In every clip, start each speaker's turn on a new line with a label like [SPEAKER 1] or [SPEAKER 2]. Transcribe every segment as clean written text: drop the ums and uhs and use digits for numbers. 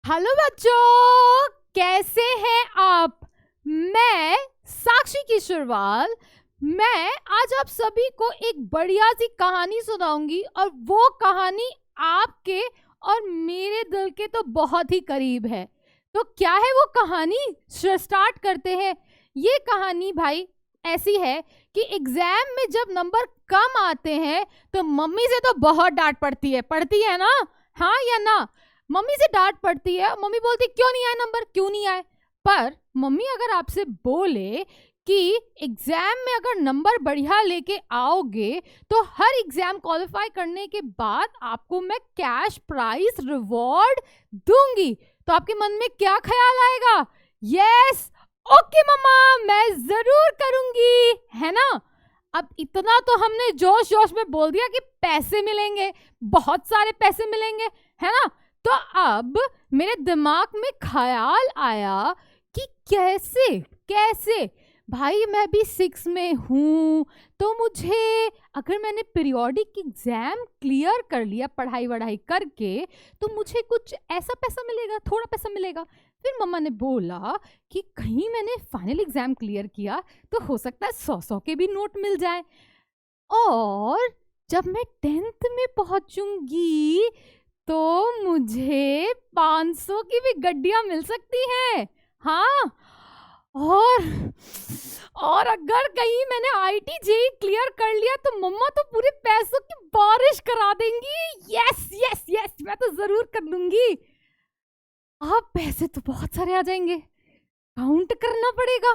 [SPEAKER 1] Hello बच्चों, कैसे हैं आप। मैं साक्षी किशोरवाल। मैं आज आप सभी को एक बढ़िया सी कहानी सुनाऊंगी और वो कहानी आपके और मेरे दिल के तो बहुत ही करीब है। तो क्या है वो कहानी, स्टार्ट करते हैं। ये कहानी भाई ऐसी है कि एग्जाम में जब नंबर कम आते हैं तो मम्मी से तो बहुत डांट पड़ती है ना। हाँ या ना। मम्मी से डांट पड़ती है, मम्मी बोलती क्यों नहीं आए नंबर, क्यों नहीं आए। पर मम्मी अगर आपसे बोले कि एग्जाम में अगर नंबर बढ़िया लेके आओगे तो हर एग्जाम क्वालिफाई करने के बाद आपको मैं कैश प्राइज रिवॉर्ड दूंगी, तो आपके मन में क्या ख्याल आएगा। यस, ओके मम्मा, मैं जरूर करूंगी, है ना। अब इतना तो हमने जोश जोश में बोल दिया कि पैसे मिलेंगे, बहुत सारे पैसे मिलेंगे, है ना। तो अब मेरे दिमाग में ख्याल आया कि कैसे कैसे भाई मैं भी 6 में हूँ, तो मुझे अगर मैंने पीरियोडिक एग्जाम क्लियर कर लिया पढ़ाई वढ़ाई करके तो मुझे कुछ ऐसा पैसा मिलेगा, थोड़ा पैसा मिलेगा। फिर मम्मा ने बोला कि कहीं मैंने फाइनल एग्जाम क्लियर किया तो हो सकता है 100-100 के भी नोट मिल जाए, और जब मैं 10th में पहुंचूंगी तो मुझे 500 की भी गड्डियां मिल सकती हैं। हाँ, और अगर कहीं मैंने आईटी जेई क्लियर कर लिया तो मम्मा तो पूरे पैसों की बारिश करा देंगी। यस यस यस, मैं तो जरूर कर लूंगी। अब पैसे तो बहुत सारे आ जाएंगे, काउंट करना पड़ेगा।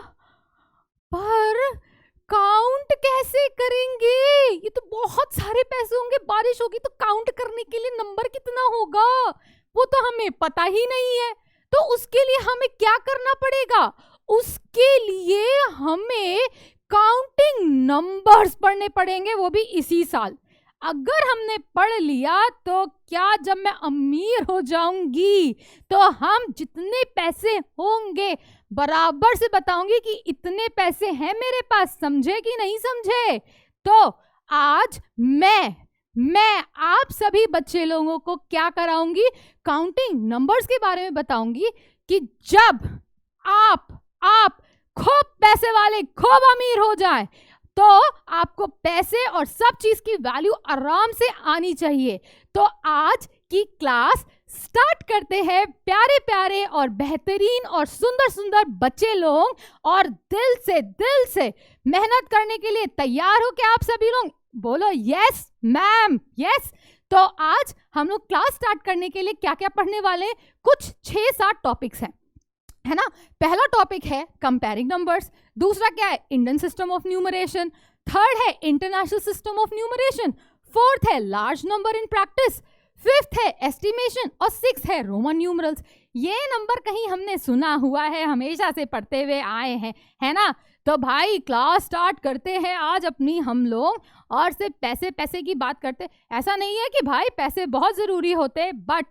[SPEAKER 1] पर काउंट कैसे करेंगे, ये तो बहुत सारे पैसे होंगे, बारिश होगी तो काउंट करने के लिए नंबर कितना होगा वो तो हमें पता ही नहीं है। तो उसके लिए हमें क्या करना पड़ेगा, उसके लिए हमें काउंटिंग नंबर्स पढ़ने पड़ेंगे, वो भी इसी साल। अगर हमने पढ़ लिया तो क्या जब मैं अमीर हो जाऊंगी तो हम जितने पैसे होंगे बराबर से बताऊंगी कि इतने पैसे हैं मेरे पास, समझे कि नहीं समझे। तो आज मैं आप सभी बच्चे लोगों को क्या कराऊंगी, काउंटिंग नंबर्स के बारे में बताऊंगी कि जब आप खूब पैसे वाले, खूब अमीर हो जाए तो आपको पैसे और सब चीज की वैल्यू आराम से आनी चाहिए। तो आज की क्लास स्टार्ट करते हैं प्यारे प्यारे और बेहतरीन और सुंदर सुंदर बच्चे लोग, और दिल से मेहनत करने के लिए तैयार हो क्या आप सभी लोग, बोलो यस मैम यस। तो आज हम लोग क्लास स्टार्ट करने के लिए क्या क्या पढ़ने वाले हैं, कुछ 6-7 टॉपिक्स हैं, है ना। पहला टॉपिक है कंपेयरिंग नंबर्स, दूसरा क्या है Indian system of numeration, third है international system of numeration, fourth है large number in practice, fifth है एस्टिमेशन और सिक्स है रोमन न्यूमरल्स। ये नंबर कहीं हमने सुना हुआ है, हमेशा से पढ़ते हुए आए हैं, है ना। तो भाई क्लास स्टार्ट करते हैं आज अपनी हम लोग, और सिर्फ पैसे पैसे की बात करते। ऐसा नहीं है कि भाई पैसे बहुत जरूरी होते, बट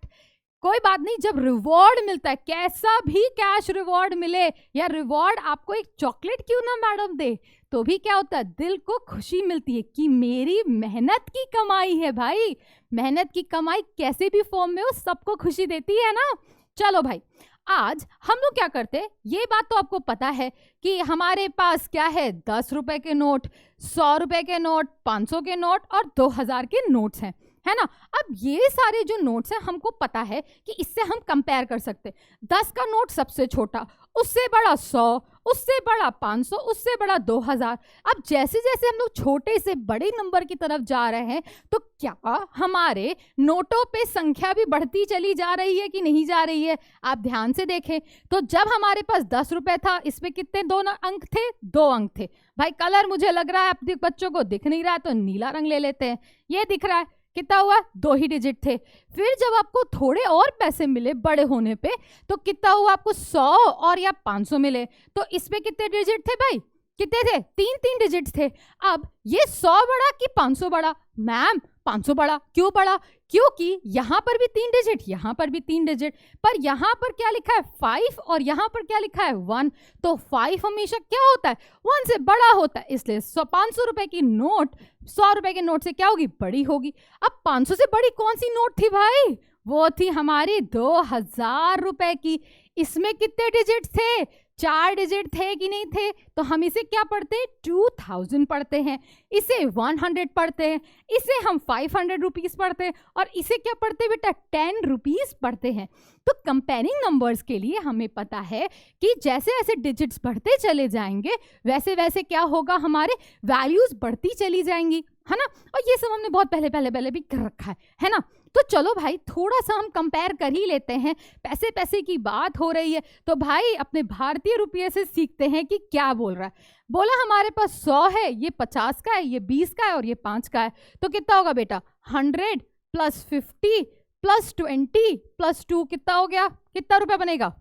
[SPEAKER 1] कोई बात नहीं, जब रिवॉर्ड मिलता है, कैसा भी कैश रिवॉर्ड मिले या रिवॉर्ड आपको एक चॉकलेट क्यों ना मैडम दे, तो भी क्या होता है, दिल को खुशी मिलती है कि मेरी मेहनत की कमाई है। भाई मेहनत की कमाई कैसे भी फॉर्म में हो सबको खुशी देती है ना। चलो भाई, आज हम लोग क्या करते हैं, ये बात तो आपको पता है कि हमारे पास क्या है, 10 रुपए के नोट, 100 रुपए के नोट, 500 के नोट और 2000 के नोट्स हैं, है ना। अब ये सारे जो नोट्स हैं हमको पता है कि इससे हम कंपेयर कर सकते हैं। 10 का नोट सबसे छोटा, उससे बड़ा 100, उससे बड़ा 500, उससे बड़ा 2000। अब जैसे जैसे हम लोग छोटे से बड़े नंबर की तरफ जा रहे हैं तो क्या हमारे नोटों पे संख्या भी बढ़ती चली जा रही है कि नहीं जा रही है। आप ध्यान से देखें तो जब हमारे पास 10 रुपए था, इसमें कितने 2 अंक थे, 2 अंक थे। भाई कलर मुझे लग रहा है आप बच्चों को दिख नहीं रहा है तो नीला रंग ले लेते हैं, ये दिख रहा है, कितना हुआ, 2 ही डिजिट थे। फिर जब आपको थोड़े और पैसे मिले बड़े होने पे तो कितना हुआ, आपको 100 और या 500 मिले, तो इसमें कितने डिजिट थे भाई, कितने थे, 3 डिजिट थे। अब ये 100 बड़ा कि 500 बड़ा, मैम 500 बड़ा। क्यों बड़ा, क्योंकि यहां पर भी 3 डिजिट, यहां पर भी 3 डिजिट, पर यहां पर क्या लिखा है 5 और यहां पर क्या लिखा है 1, तो 5 हमेशा क्या होता है 1 से बड़ा होता है, इसलिए 500 रुपए की नोट 100 रुपए के नोट से क्या होगी, बड़ी होगी। अब 500 से बड़ी कौन सी नोट थी भाई, वो थी हमारी 2000 रुपए की। इसमें कितने डिजिट थे? 4 डिजिट थे कि नहीं थे? तो हम इसे क्या पढ़ते हैं? 2000 पढ़ते हैं, इसे 100 पढ़ते हैं, इसे हम 500 रुपीज पढ़ते हैं, और इसे क्या पढ़ते हैं बेटा? 10 रुपीज पढ़ते हैं। तो कंपेयरिंग नंबर्स के लिए हमें पता है कि जैसे जैसे डिजिट्स बढ़ते चले जाएंगे वैसे वैसे क्या होगा? हमारे वैल्यूज बढ़ती चली जाएंगी, है ना। और ये सब हमने बहुत पहले भी कर रखा है ना। तो चलो भाई थोड़ा सा हम कंपेयर कर ही लेते हैं, पैसे पैसे की बात हो रही है तो भाई अपने भारतीय रुपये से सीखते हैं कि क्या बोल रहा है। बोला हमारे पास 100 है, ये 50 का है, ये 20 का है और ये 5 का है। तो कितना होगा बेटा? 100 प्लस 50 प्लस 20 प्लस 2 कितना हो गया? कितना रुपया बनेगा?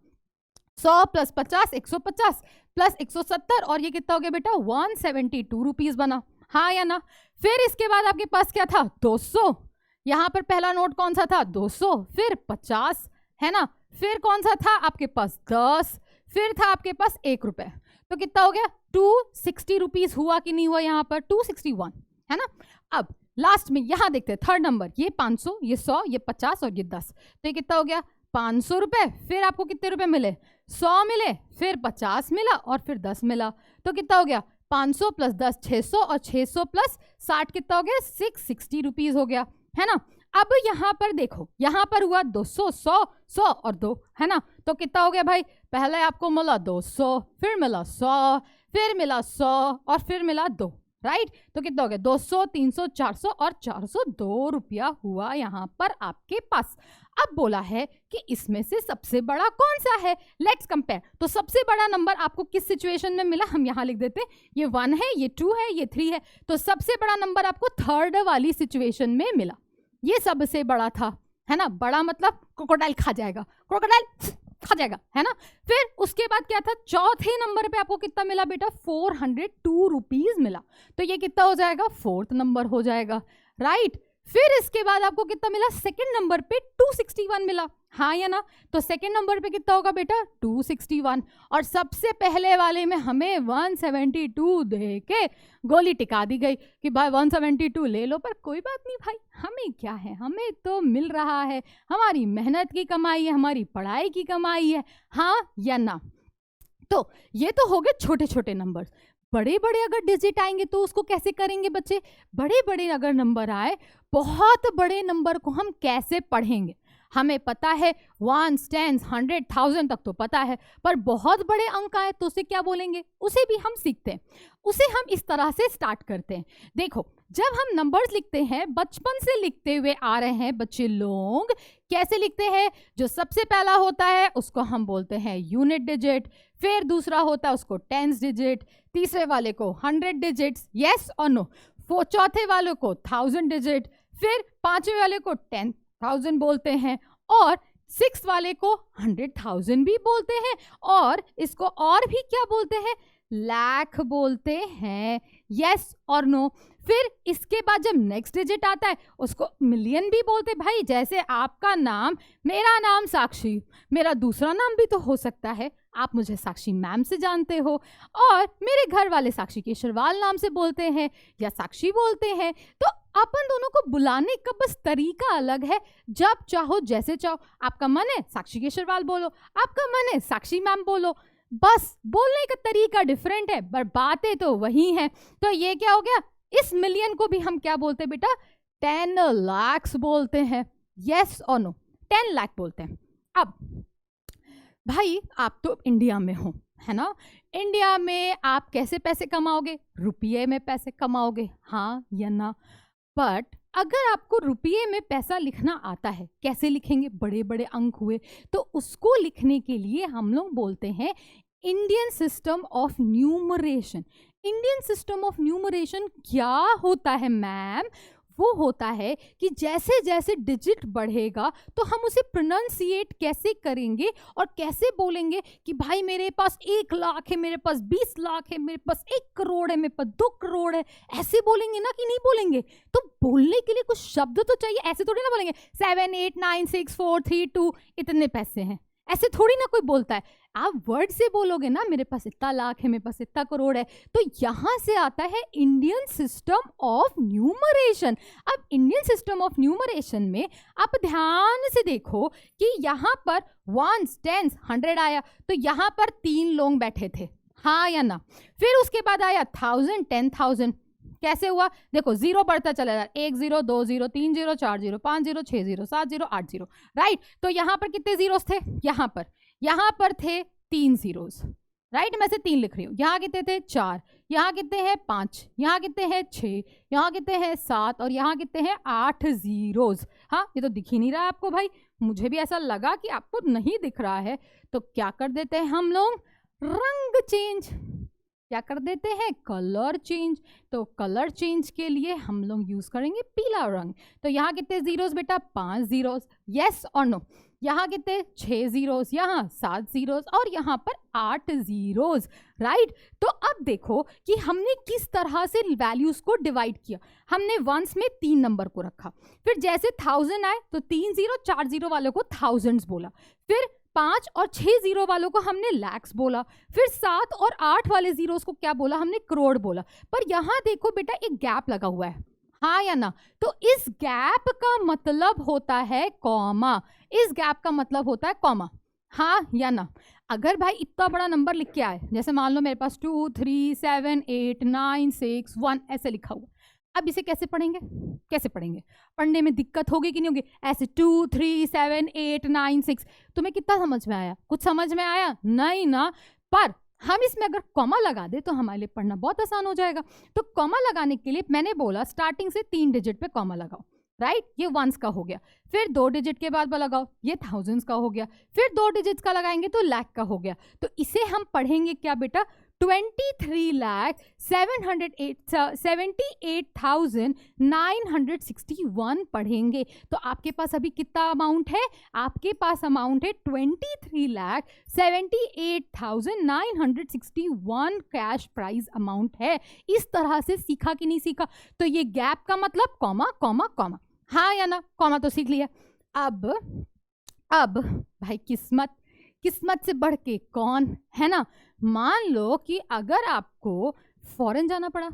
[SPEAKER 1] 100 प्लस 50 150 प्लस 170 और ये कितना हो गया बेटा? 172 रुपीज बना, हाँ या ना। फिर इसके बाद आपके पास क्या था? 200। यहां पर पहला नोट कौन सा था? 200, फिर 50, है ना। फिर कौन सा था आपके पास? 10, फिर था आपके पास 1 रुपए। तो कितना हो गया? 260 रुपीज हुआ कि नहीं हुआ? यहाँ पर 261, है ना। अब लास्ट में यहां देखते हैं थर्ड नंबर, ये 500, ये 100, ये 50 और ये 10। तो ये कितना हो गया? 500 रुपए। फिर आपको कितने रुपए मिले? 100 मिले, फिर 50 मिला और फिर 10 मिला। तो कितना हो गया? 500 प्लस 10 600 और 600 प्लस 60 कितना हो गया? 660 रुपीज हो गया, है ना। अब यहाँ पर देखो, यहाँ पर हुआ 200 100 100 और 2, है ना। तो कितना हो गया भाई? पहले आपको मिला 200, फिर मिला 100, फिर मिला 100 और फिर मिला 2, राइट। तो कितना हो गया? 200 300 400 और 402 रुपया हुआ यहाँ पर आपके पास। अब बोला है कि इसमें से सबसे बड़ा कौन सा है? Let's compare. तो सबसे बड़ा नंबर आपको किस सिचुएशन में मिला? हम यहाँ लिख देते हैं, ये 1 है, ये 2 है, ये 3 है। तो सबसे बड़ा नंबर आपको थर्ड वाली सिचुएशन में मिला, ये सबसे बड़ा था, है ना। बड़ा मतलब क्रोकोडाइल खा जाएगा, क्रोकोडाइल खा जाएगा, है ना। फिर उसके बाद क्या था? चौथे नंबर पे आपको कितना मिला बेटा? 402 रुपीज मिला। तो ये कितना हो जाएगा? फोर्थ नंबर हो जाएगा, राइट। फिर इसके बाद आपको कितना मिला? सेकंड नंबर पे 261 मिला, हाँ या ना। तो सेकंड नंबर पे कितना होगा बेटा? 261। और सबसे पहले वाले में हमें 172 दे के गोली टिका दी गई कि भाई 172 ले लो, पर कोई बात नहीं भाई, हमें क्या है, हमें तो मिल रहा है, हमारी मेहनत की कमाई है, हमारी पढ़ाई की कमाई है, हाँ या ना। तो ये तो हो गए छोटे छोटे नंबर। बड़े बड़े अगर डिजिट आएंगे तो उसको कैसे करेंगे बच्चे? बड़े बड़े अगर नंबर आए, बहुत बड़े नंबर को हम कैसे पढ़ेंगे? हमें पता है 1 10 100 1000 तक तो पता है, पर बहुत बड़े अंक आए तो उसे क्या बोलेंगे? उसे भी हम सीखते हैं। उसे हम इस तरह से स्टार्ट करते हैं। देखो, जब हम नंबर्स लिखते हैं, बचपन से लिखते हुए आ रहे हैं बच्चे लोग, कैसे लिखते हैं? जो सबसे पहला होता है उसको हम बोलते हैं यूनिट डिजिट, फिर दूसरा होता है उसको टेंस डिजिट, तीसरे वाले को 100 डिजिट्स, यस और नो, चौथे वाले को 1000 डिजिट, फिर पांचवें वाले को 10,000 बोलते हैं, और 6 वाले को 100,000 भी बोलते हैं, और इसको और भी क्या बोलते हैं? लाख बोलते हैं, यस और नो। फिर इसके बाद जब नेक्स्ट डिजिट आता है उसको मिलियन भी बोलते हैं। भाई जैसे आपका नाम, मेरा नाम साक्षी, मेरा दूसरा नाम भी तो हो सकता है, आप मुझे साक्षी मैम से जानते हो, और मेरे घर वाले साक्षी केशरवाल नाम से बोलते हैं या साक्षी बोलते हैं। तो अपन दोनों को बुलाने का बस तरीका अलग है, जब चाहो जैसे चाहो। आपका मन है साक्षी केशरवाल बोलो, आपका मन है साक्षी मैम बोलो, बस बोलने का तरीका डिफरेंट है पर बातें तो वही हैं। तो ये क्या हो गया? इस मिलियन को भी हम क्या बोलते हैं बेटा? 10 लाख बोलते हैं, यस और नो, 10 लाख बोलते हैं। अब भाई आप तो इंडिया में हो, है ना। इंडिया में आप कैसे पैसे कमाओगे? रुपये में पैसे कमाओगे, हाँ या ना। बट अगर आपको रुपये में पैसा लिखना आता है, कैसे लिखेंगे? बड़े बड़े अंक हुए तो उसको लिखने के लिए हम लोग बोलते हैं Indian system of numeration. Indian system of numeration क्या होता है मैम? वो होता है कि जैसे जैसे डिजिट बढ़ेगा तो हम उसे प्रोनाउंसिएट कैसे करेंगे और कैसे बोलेंगे कि भाई मेरे पास 1 लाख है, मेरे पास 20 लाख है, मेरे पास 1 करोड़ है, मेरे पास 2 करोड़ है, ऐसे बोलेंगे ना कि नहीं बोलेंगे? तो बोलने के लिए कुछ शब्द तो चाहिए, ऐसे थोड़ी ना बोलेंगे 7 8 9 6 4 3 2 इतने पैसे हैं, ऐसे थोड़ी ना कोई बोलता है। आप वर्ड से बोलोगे ना, मेरे पास इतना लाख है, मेरे पास इतना करोड़ है, तो यहां से आता है इंडियन सिस्टम ऑफ न्यूमरेशन। अब इंडियन सिस्टम ऑफ न्यूमरेशन में आप ध्यान से देखो कि यहाँ पर वंस, टेंस, 100 आया, तो यहाँ पर 3 लोग बैठे थे, हाँ या ना। फिर उसके बाद आया 1000, 10,000, कैसे हुआ? देखो जीरो बढ़ता चला जा रहा है, 1 0, 2 0, 3 0, 4 0, 5 0, 6 0, 7 0, 8 0, राइट। तो यहाँ पर कितने जीरोस थे? यहाँ पर थे 3 जीरोस, राइट। मैं से 3 लिख रही हूँ। यहाँ कितने थे? 4, यहाँ कितने हैं? 5, यहाँ कितने हैं? 6, यहाँ कितने हैं? 7, और यहाँ कितने हैं? 8 जीरोस। हाँ, ये तो दिख ही नहीं रहा है आपको भाई, मुझे भी ऐसा लगा कि आपको नहीं दिख रहा है। तो क्या कर देते हैं हम लोग? रंग चेंज। क्या कर देते हैं? Colour change. तो कलर चेंज के लिए हम लोग यूज करेंगे पीला रंग। तो यहाँ कितने जीरोस बेटा? 5 जीरोस, यस और नो। यहाँ कितने? 6 जीरोस, यहाँ 7 जीरोस, और यहाँ पर 8 जीरोस, राइट। तो अब देखो कि हमने किस तरह से वैल्यूज को डिवाइड किया। हमने वंस में 3 नंबर को रखा, फिर जैसे 1000 आए तो 3 0, 4 0 वालों को थाउजेंड्स बोला, फिर 5 और 6 जीरो वालों को हमने लैक्स बोला, फिर 7 और 8 वाले जीरोस को क्या बोला? हमने करोड़ बोला। पर यहाँ देखो बेटा, एक गैप लगा हुआ है, हाँ या ना। तो इस गैप का मतलब होता है कॉमा। इस गैप का मतलब होता है कॉमा, हाँ या ना। अगर भाई इतना बड़ा नंबर लिख के आए, जैसे मान लो मेरे पास 2 3 7 8 9 6 1 ऐसे लिखा हुआ, अब इसे कैसे पढ़ेंगे? कैसे पढ़ेंगे? पढ़ने में दिक्कत होगी कि नहीं होगी? ऐसे 2 3 7 8 9 6, तुम्हें कितना समझ में आया? कुछ समझ में आया? नहीं ना। पर हम इसमें अगर कॉमा लगा दे तो हमारे लिए पढ़ना बहुत आसान हो जाएगा। तो कॉमा लगाने के लिए मैंने बोला स्टार्टिंग से 3 डिजिट पे कॉमा लगाओ, राइट। ये वंस का हो गया, फिर 2 डिजिट के बाद लगाओ, ये थाउजेंड्स का हो गया, फिर 2 डिजिट्स का लगाएंगे तो लाख का हो गया। तो इसे हम पढ़ेंगे क्या बेटा? 23,78,961 पढ़ेंगे। तो आपके पास अभी कितना अमाउंट है? आपके पास अमाउंट है 23,78,961 कैश प्राइज अमाउंट है। इस तरह से सीखा कि नहीं सीखा? तो ये गैप का मतलब कॉमा कॉमा कॉमा, हाँ या ना। कॉमा तो सीख लिया। अब भाई किस्मत से बढ़ के कौन है ना। मान लो कि अगर आपको फॉरेन जाना पड़ा,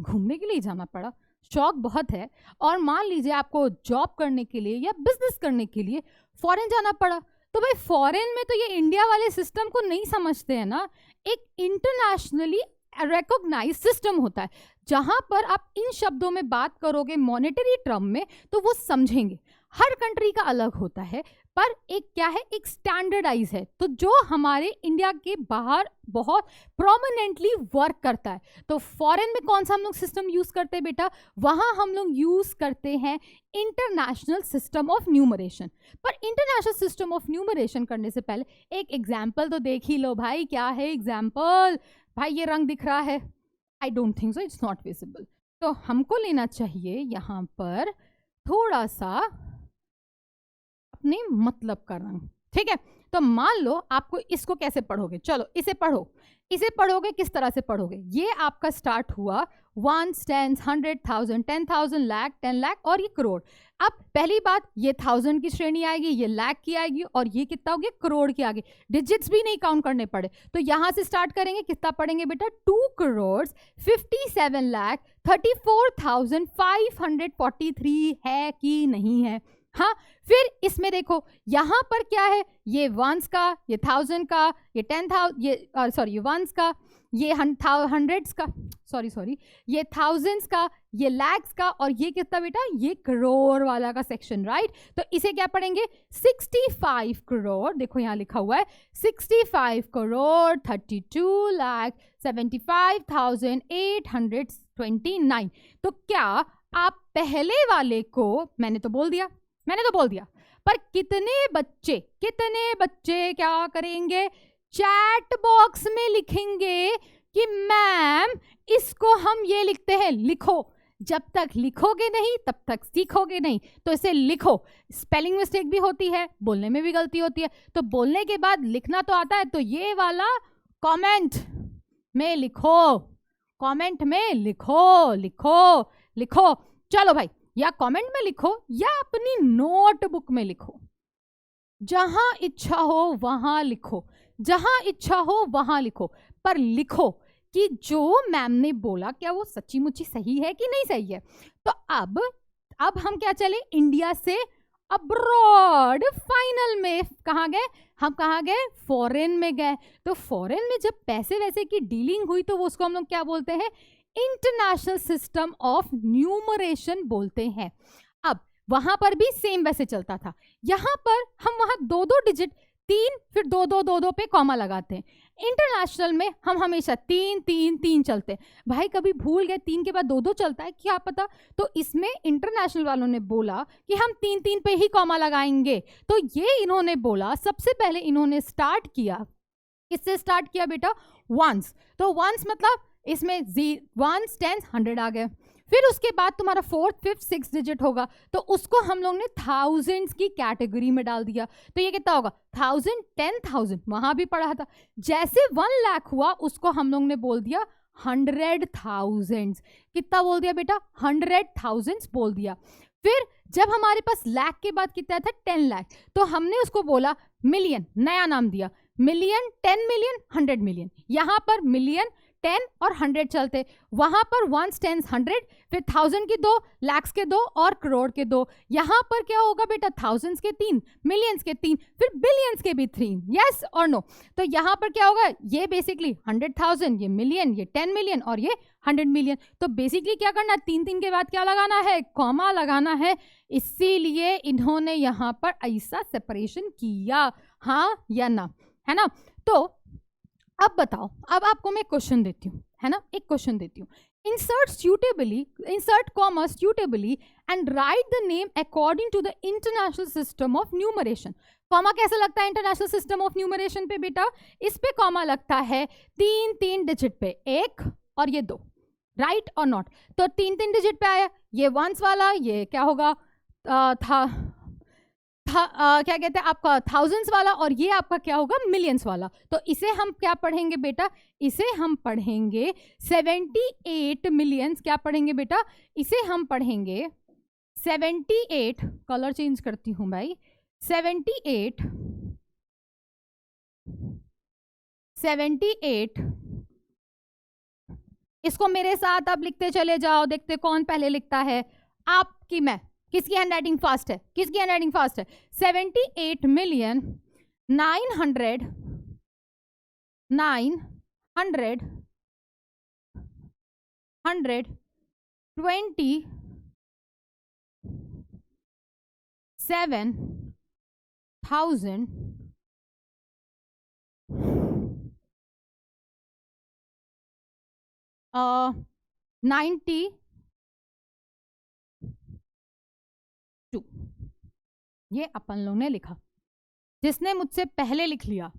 [SPEAKER 1] घूमने के लिए जाना पड़ा, शौक बहुत है, और मान लीजिए आपको जॉब करने के लिए या बिजनेस करने के लिए फॉरेन जाना पड़ा, तो भाई फॉरेन में तो ये इंडिया वाले सिस्टम को नहीं समझते हैं ना। एक इंटरनेशनली रिकॉग्नाइज सिस्टम होता है जहां पर आप इन शब्दों में बात करोगे मॉनेटरी टर्म में तो वो समझेंगे। हर कंट्री का अलग होता है, पर एक क्या है, एक स्टैंडर्डाइज है। तो जो हमारे इंडिया के बाहर बहुत प्रोमिनेंटली वर्क करता है, तो फॉरेन में कौन सा हम लोग सिस्टम यूज करते हैं बेटा? वहां हम लोग यूज करते हैं इंटरनेशनल सिस्टम ऑफ न्यूमरेशन। पर इंटरनेशनल सिस्टम ऑफ न्यूमरेशन करने से पहले एक एग्जाम्पल तो देख ही लो भाई। क्या है एग्जाम्पल? भाई ये रंग दिख रहा है? I don't think so, it's not visible. तो हमको लेना चाहिए यहाँ पर थोड़ा सा अपने मतलब का रंग, ठीक है। तो मान लो आपको इसको कैसे पढ़ोगे? चलो इसे पढ़ो। इसे पढ़ोगे किस तरह से पढ़ोगे? ये आपका स्टार्ट हुआ 1 10 100 1000 10,000 लाख 10 लाख और ये करोड़। अब पहली बात, ये 1000 की श्रेणी आएगी, ये लाख की आएगी, और ये कितना हो गया? करोड़ के आगे। डिजिट्स भी नहीं काउंट करने पड़े, तो यहां से स्टार्ट करेंगे। कितना पढ़ेंगे बेटा? 2 करोड़ 57 लाख 34,543 है कि नहीं है? हाँ। फिर इसमें देखो यहाँ पर क्या है? ये वंस का, ये 1000 का, ये 10,000, ये सॉरी ये वंस का, ये हंड्रेड्स का, सॉरी ये थाउजेंड्स का, ये लैक्स का, और ये कितना बेटा? ये करोड़ वाला का सेक्शन, राइट। तो इसे क्या पढ़ेंगे? 65 करोड़, देखो यहाँ लिखा हुआ है 65 करोड़ 32,75,829। तो क्या आप पहले वाले को, मैंने तो बोल दिया, पर कितने बच्चे क्या करेंगे? चैट बॉक्स में लिखेंगे कि मैम इसको हम ये लिखते हैं। लिखो, जब तक लिखोगे नहीं तब तक सीखोगे नहीं। तो इसे लिखो। स्पेलिंग मिस्टेक भी होती है, बोलने में भी गलती होती है, तो बोलने के बाद लिखना तो आता है। तो ये वाला कमेंट में लिखो, कमेंट में लिखो। चलो भाई, या कमेंट में लिखो या अपनी नोटबुक में लिखो, जहां इच्छा हो वहां लिखो। जहां इच्छा हो वहां लिखो, पर लिखो कि जो मैम ने बोला क्या वो सच्ची मुच्ची सही है कि नहीं सही है। तो अब हम क्या चले, इंडिया से अब्रॉड। फाइनल में कहाँ गए हम, कहाँ गए, फॉरेन में गए। तो फॉरेन में जब पैसे वैसे की डीलिंग हुई तो वो उसको हम लोग क्या बोलते हैं, इंटरनेशनल सिस्टम ऑफ न्यूमरेशन बोलते हैं। अब वहां पर भी सेम वैसे चलता था, यहां पर हम वहां 2-2 डिजिट, 3 फिर 2-2-2-2 पे कॉमा लगाते हैं। इंटरनेशनल में हम हमेशा 3-3-3 चलते हैं। भाई कभी भूल गए 3 के बाद 2-2 चलता है, क्या पता। तो इसमें इंटरनेशनल वालों ने बोला कि हम 3-3 पे ही कॉमा लगाएंगे। तो ये इन्होंने बोला, सबसे पहले इन्होंने स्टार्ट किया, किससे स्टार्ट किया बेटा, वंस। तो वंस मतलब इसमें 1s 10s 100 आ गए। फिर उसके बाद तुम्हारा 4th 5th 6th डिजिट होगा, तो उसको हम लोग ने थाउजेंड्स की कैटेगरी में डाल दिया। तो ये कितना होगा, 1000 10,000, वहां भी पढ़ा था। जैसे 1 लाख हुआ उसको हम लोग ने बोल दिया 100,000। कितना बोल दिया बेटा, 100,000 बोल दिया। फिर जब हमारे पास लाख के बाद कितना था, 10 लाख, तो हमने उसको बोला मिलियन, नया नाम दिया, मिलियन, 10 मिलियन, 100 मिलियन। यहां पर मिलियन 10 और 100 चलते, वहां पर 1s 10s 100, फिर 1000 के 2, lakhs के 2 और करोड़ के 2। यहां पर क्या होगा बेटा, thousands के 3, millions के 3, फिर billions के भी 3। यस और नो। तो यहां पर क्या होगा, ये बेसिकली 100,000, ये मिलियन, ये 10 मिलियन और ये 100 मिलियन। तो बेसिकली क्या करना है, 3-3 के बाद क्या लगाना है, कॉमा लगाना है। इसीलिए इन्होंने यहां पर ऐसा सेपरेशन किया, हाँ या ना, है ना। तो अब बताओ, अब आपको मैं क्वेश्चन देती हूँ, है ना, एक क्वेश्चन देती हूँ। insert comma suitably and write the name according to the international system of numeration। Comma कैसे लगता है इंटरनेशनल सिस्टम ऑफ न्यूमरेशन पे बेटा, इस पे कॉमा लगता है 3-3 डिजिट पे, 1 और ये 2, राइट और नॉट। तो 3-3 डिजिट पे आया, ये वंस वाला, ये क्या होगा क्या कहते हैं आपका थाउजेंड्स वाला, और ये आपका क्या होगा, मिलियंस वाला। तो इसे हम क्या पढ़ेंगे बेटा, इसे हम पढ़ेंगे 78 मिलियंस। क्या पढ़ेंगे बेटा, इसे हम पढ़ेंगे 78, कलर चेंज करती हूं भाई, 78 इसको मेरे साथ आप लिखते चले जाओ, देखते कौन पहले लिखता है, आपकी मैं, किसकी हैंडराइटिंग फास्ट है, किसकी हैंडराइटिंग फास्ट है, 927,000 92। ये अपन लोगों ने लिखा। जिसने मुझसे पहले लिख लिया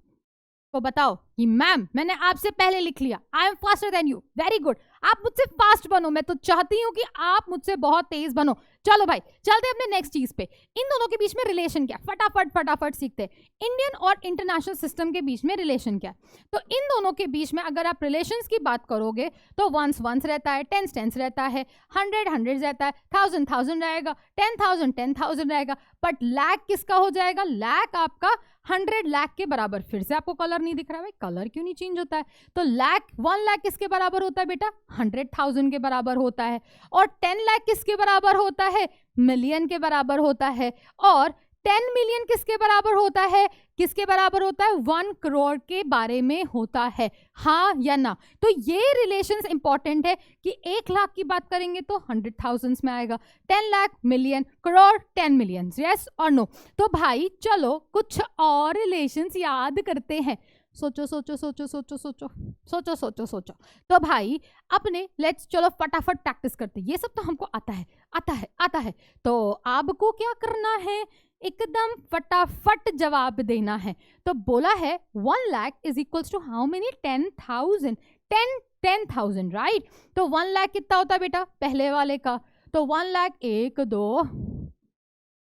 [SPEAKER 1] तो बताओ कि मैम मैंने आपसे पहले लिख लिया, I am faster than you. Very good, आप मुझसे फास्ट बनो, मैं तो चाहती हूं कि आप मुझसे बहुत तेज बनो। चलो भाई चलते अपने नेक्स्ट चीज पे। इन दोनों के बीच में रिलेशन क्या, फटाफट सीखते हैं। इंडियन और इंटरनेशनल सिस्टम के बीच में रिलेशन क्या है। तो इन दोनों के बीच में अगर आप रिलेशंस की बात करोगे तो 1s 1s रहता है, 10s 10s रहता है, 100 100 रहता है, 1000 1000 रहेगा, 10,000 10,000 रहेगा। बट लाख किसका हो जाएगा, लाख आपका 100 लाख के बराबर। फिर से आपको कलर नहीं दिख रहा है भाई, कलर क्यों नहीं चेंज होता है। तो लाख 1 लाख किसके बराबर होता है बेटा, 100,000 के बराबर होता है। और 10 लाख किसके बराबर होता है, मिलियन के बराबर होता है। और 10 मिलियन किसके बराबर होता है, किसके बराबर होता है, 1 करोड़ के बारे में होता है, हाँ या ना। तो ये रिलेशंस इंपॉर्टेंट है कि 1 लाख की बात करेंगे तो 100,000 में आएगा, 10 lakh million, crore 10 million, yes और नो। तो भाई चलो कुछ और रिलेशंस याद करते हैं। सोचो सोचो सोचो सोचो सोचो सोचो सोचो सोचो। तो भाई अपने लेट्स चलो फटाफट प्रैक्टिस करते। ये सब तो हमको आता है आता है आता है। तो आपको क्या करना है, एकदम फटाफट जवाब देना है। तो बोला है 1 lakh is equals to how many, 10,000, 10,000 right. तो 1 लाख कितना होता है बेटा, पहले वाले का। तो 1 लाख 1 2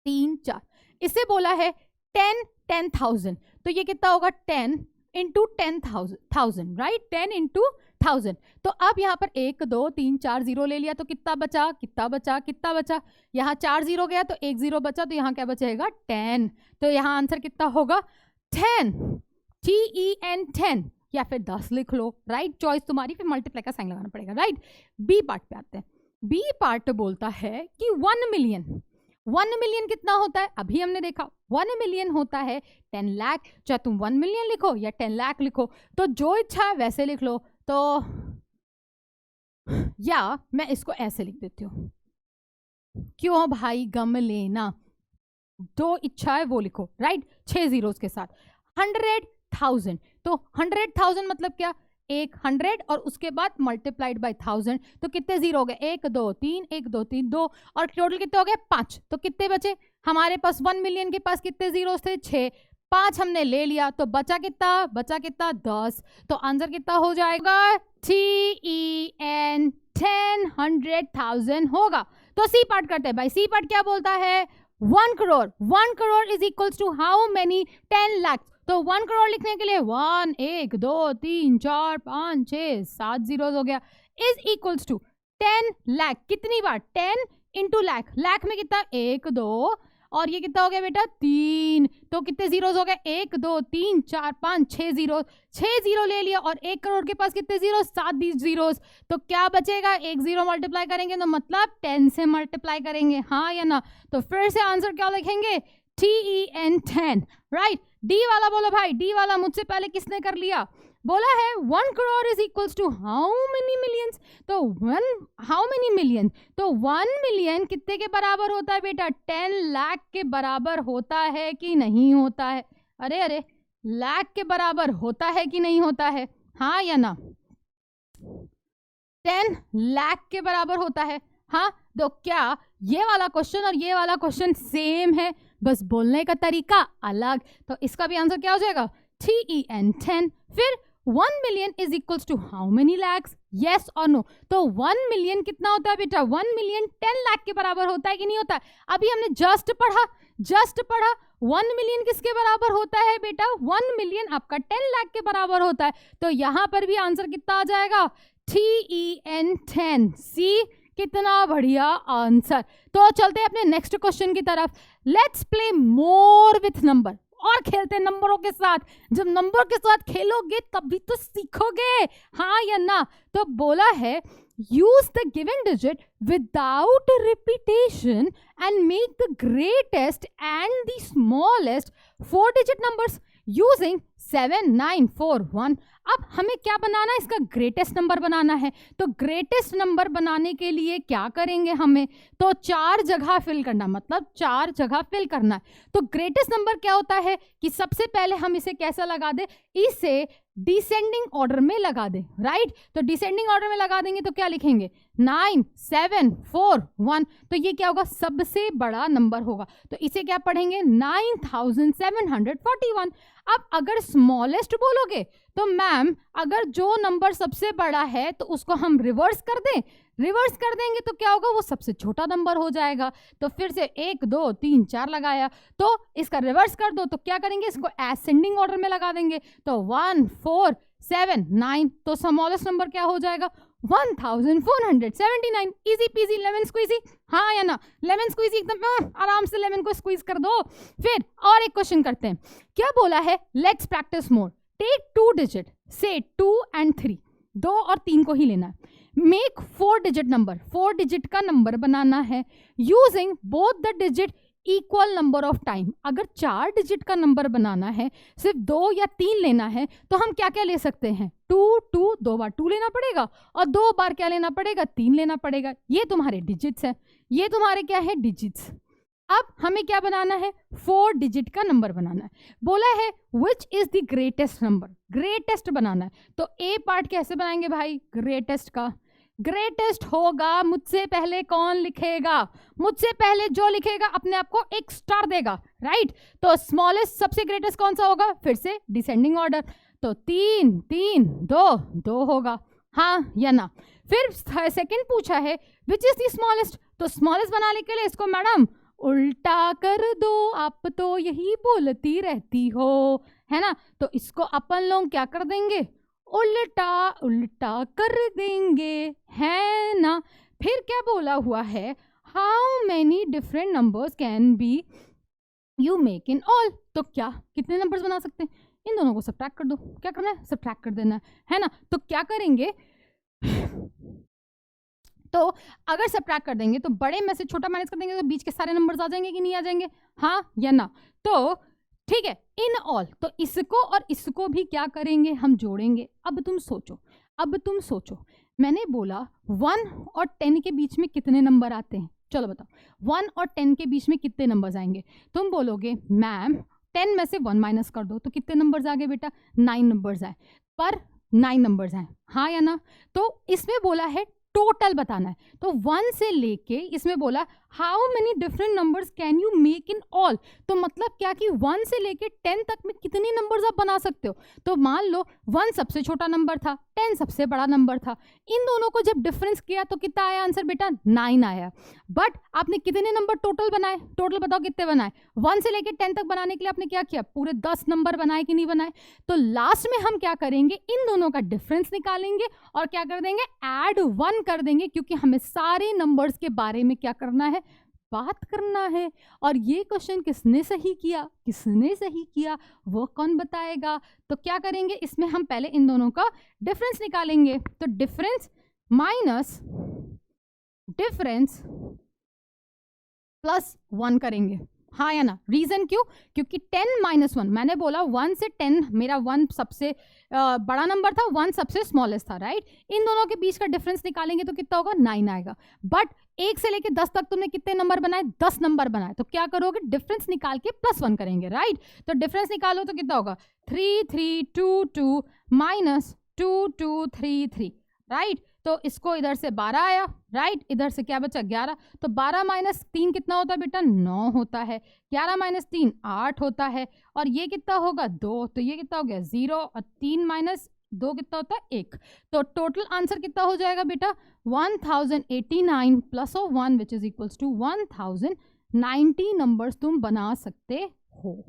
[SPEAKER 1] 3 4, इसे बोला है 10,000। तो ये कितना होगा, 10 इंटू 10,000 राइट, 10 इंटू 1000। तो अब यहाँ पर 1 2 3 4 0 ले लिया तो कितना बचा, कितना बचा, कितना बचा, यहाँ 4 0 गया तो 1 0 बचा, तो यहाँ क्या बचेगा 10। तो यहाँ आंसर कितना होगा 10। TEN 10 या फिर 10 लिख लो, राइट चॉइस तुम्हारी, फिर मल्टीप्लाई का साइन लगाना पड़ेगा, राइट। बी पार्ट पे आते हैं। बी पार्ट बोलता है कि 1 मिलियन, 1 मिलियन कितना होता है, अभी हमने देखा 1 मिलियन होता है 10 लाख। चाहे तुम 1 मिलियन लिखो या 10 लाख लिखो, तो जो इच्छा है वैसे लिख लो। तो या मैं इसको ऐसे लिख देती हूँ, क्यों भाई गम लेना, जो इच्छा है वो लिखो, राइट 6 जीरोस के साथ। 100,000, तो 100,000 मतलब क्या, 100 और उसके बाद मल्टीप्लाइड बाय 1000, तो कितने जीरो हो गए, 1 2 3 1 2 3 2, और टोटल कितने हो गए 5। तो कितने बचे हमारे पास, 1 मिलियन के पास कितने जीरोस थे, 6, 5 हमने ले लिया, तो बचा कितना, बचा कितना 10। तो आंसर कितना हो जाएगा, TEN 10 100,000 होगा। तो सी पार्ट करते हैं भाई। सी पार्ट क्या बोलता है, 1 crore, 1 crore is equals to how many, 10 lakh. तो 1 करोड़ लिखने के लिए 1 1 2 3 4 5 6 7 जीरोस हो गया, इज इक्वल्स टू 10 लाख। कितनी बार, 10 इंटू लाख, लाख में कितना 1 2, और ये कितना हो गया बेटा 3, तो कितने जीरोस हो गए 1 2 3 4 5 6 जीरो, 6 जीरो ले लिया, और 1 करोड़ के पास कितने जीरो, 7 जीरोस। तो क्या बचेगा, 1 जीरो मल्टीप्लाई करेंगे तो मतलब 10 से मल्टीप्लाई करेंगे, हाँ या ना। तो फिर से आंसर क्या लिखेंगे, TEN 10, राइट। डी वाला बोलो भाई, डी वाला मुझसे पहले किसने कर लिया, बोला है 1 crore is equals to how many millions. तो 1 मिलियन कितने के बराबर होता है बेटा, 10 लाख के बराबर होता है कि नहीं होता है, अरे अरे लाख के बराबर होता है कि नहीं होता है, हाँ या ना। 10 लाख के बराबर होता है, हाँ। तो क्या ये वाला क्वेश्चन और ये वाला क्वेश्चन सेम है, बस बोलने का तरीका अलग। तो इसका भी आंसर क्या हो जाएगा, TEN 10। फिर 1 million is equals to how many lakhs, yes और नो। तो 1 मिलियन कितना होता है बेटा, 1 मिलियन 10 लाख के बराबर होता है कि नहीं होता है। अभी हमने जस्ट पढ़ा 1 मिलियन किसके बराबर होता है बेटा, 1 मिलियन आपका 10 लाख के बराबर होता है। तो यहां पर भी आंसर कितना आ जाएगा, TEN 10। सी कितना बढ़िया आंसर। तो चलते हैं अपने नेक्स्ट क्वेश्चन की तरफ। Let's play more with number, और खेलते हैं नंबरों के साथ। जब नंबर के साथ खेलोगे तभी तो सीखोगे, हाँ या ना। तो बोला है use the given digit without repetition and make the greatest and the smallest 4-digit numbers using 7 9 4 1। अब हमें क्या बनाना है, इसका ग्रेटेस्ट नंबर बनाना है। तो ग्रेटेस्ट नंबर बनाने के लिए क्या करेंगे हमें, तो 4 जगह फिल करना, मतलब 4 जगह फिल करना है। तो ग्रेटेस्ट नंबर क्या होता है कि सबसे पहले हम इसे कैसा लगा दे, इसे डिसेंडिंग ऑर्डर में लगा दे, राइट। तो डिसेंडिंग ऑर्डर में लगा देंगे तो क्या लिखेंगे, 9 7 4 1। तो ये क्या होगा, सबसे बड़ा नंबर होगा। तो इसे क्या पढ़ेंगे, 9741। अब अगर स्मॉलेस्ट बोलोगे तो मैम अगर जो नंबर सबसे बड़ा है तो उसको हम रिवर्स कर दें, रिवर्स कर देंगे तो क्या होगा, वो सबसे छोटा नंबर हो जाएगा। तो फिर से 1 2 3 4 लगाया, तो इसका रिवर्स कर दो तो क्या करेंगे, इसको असेंडिंग ऑर्डर में लगा देंगे। तो 1 4 7 9, तो स्मॉलेस्ट नंबर क्या हो जाएगा, 1479। इजी पीजी लेमन स्क्वीजी, हाँ या ना। लेमन स्क्वीजी एकदम आराम से लेमन को स्क्वीज कर दो। फिर और एक क्वेश्चन करते हैं, क्या बोला है, let's practice more. Take 2 digit, से 2 and 3, 2 और 3 को ही लेना है। मेक 4 डिजिट नंबर, 4 डिजिट का नंबर बनाना है using both the digit equal number of time. अगर 4 डिजिट का नंबर बनाना है, सिर्फ 2 या 3 लेना है, तो हम क्या क्या ले सकते हैं, 2 2, 2 बार 2 लेना पड़ेगा, और 2 बार क्या लेना पड़ेगा, 3 लेना पड़ेगा। ये तुम्हारे डिजिट्स है, ये तुम्हारे क्या है, डिजिट्स। अब हमें क्या बनाना है, 4 डिजिट का नंबर बनाना है। बोला है which is the greatest number, greatest बनाना है। तो ए पार्ट कैसे बनाएंगे भाई, ग्रेटेस्ट का, ग्रेटेस्ट होगा मुझसे पहले कौन लिखेगा, मुझसे पहले जो लिखेगा अपने आप को एक स्टार देगा, राइट। तो स्मॉलेस्ट सबसे ग्रेटेस्ट कौन सा होगा, फिर से डिसेंडिंग ऑर्डर। तो 3 3 2 2 होगा, हाँ या ना। फिर सेकंड पूछा है विच इज द स्मॉलेस्ट। तो स्मॉलेस्ट बनाने के लिए इसको मैडम उल्टा कर दो, आप तो यही बोलती रहती हो, है ना। तो इसको अपन लोग क्या कर देंगे, उल्टा उल्टा कर देंगे, है ना। फिर क्या बोला हुआ है, how many different numbers can be you make in all. तो क्या कितने नंबर्स बना सकते हैं, इन दोनों को सब्ट्रैक्ट कर दो। क्या करना है? सब्ट्रैक्ट कर देना है ना। तो क्या करेंगे, तो अगर सब्ट्रैक्ट कर देंगे तो बड़े में से छोटा माइनस कर देंगे तो बीच के सारे नंबर्स आ जाएंगे कि नहीं आ जाएंगे, हाँ या ना। तो ठीक है, इन ऑल तो इसको और इसको भी क्या करेंगे, हम जोड़ेंगे। अब तुम सोचो, मैंने बोला 1 और 10 के बीच में कितने नंबर आते हैं, चलो बताओ 1 और 10 के बीच में कितने नंबर्स आएंगे। तुम बोलोगे मैम 10 में से 1 माइनस कर दो, तो कितने नंबर्स आ गए बेटा, 9 नंबर्स आए, पर 9 नंबर्स आए, हाँ या ना। तो इसमें बोला है टोटल बताना है, तो 1 से लेके इसमें बोला how many different numbers can you make in all. तो मतलब क्या कि 1 से लेके 10 तक में कितने नंबर्स आप बना सकते हो। तो मान लो 1 सबसे छोटा नंबर था, 10 सबसे बड़ा नंबर था, इन दोनों को जब डिफरेंस किया तो कितना आया आंसर बेटा, 9 आया। बट आपने कितने नंबर टोटल बनाए, टोटल बताओ कितने बनाए। 1 से लेके 10 तक बनाने के लिए आपने क्या किया, पूरे 10 नंबर बनाए कि नहीं बनाए। तो लास्ट में हम क्या करेंगे, इन दोनों का डिफरेंस निकालेंगे और क्या कर देंगे, ऐड 1 कर देंगे, क्योंकि हमें सारे नंबर्स के बारे में क्या करना है, बात करना है। और ये क्वेश्चन किसने सही किया, वो कौन बताएगा। तो क्या करेंगे, इसमें हम पहले इन दोनों का डिफरेंस निकालेंगे। तो डिफरेंस माइनस डिफरेंस प्लस 1 करेंगे, हाँ या ना। रीजन क्यों, क्योंकि 10 माइनस 1, मैंने बोला 1 से 10, मेरा 1 सबसे बड़ा नंबर था, 1 सबसे स्मॉलेस्ट था, राइट। इन दोनों के बीच का डिफरेंस निकालेंगे तो कितना होगा, 9 आएगा। बट 1 से लेके 10 तक तुमने कितने नंबर बनाए, 10 नंबर बनाए। तो क्या करोगे, डिफरेंस निकाल के प्लस 1 करेंगे, राइट। तो डिफरेंस निकालो तो कितना होगा, 3 3 2 2 माइनस 2 2 3 3, राइट। तो इसको इधर से 12 आया, राइट, इधर से क्या बचा, 11। तो 12 माइनस 3 कितना होता है बेटा, 9 होता है। 11 माइनस 3 8 होता है, और ये कितना होगा, 2। तो ये कितना हो गया, 0, और 3 माइनस 2 कितना होता है, 1। तो टोटल आंसर कितना हो जाएगा बेटा, 1089 plus 1 which is equals to 1090 numbers तुम बना सकते हो।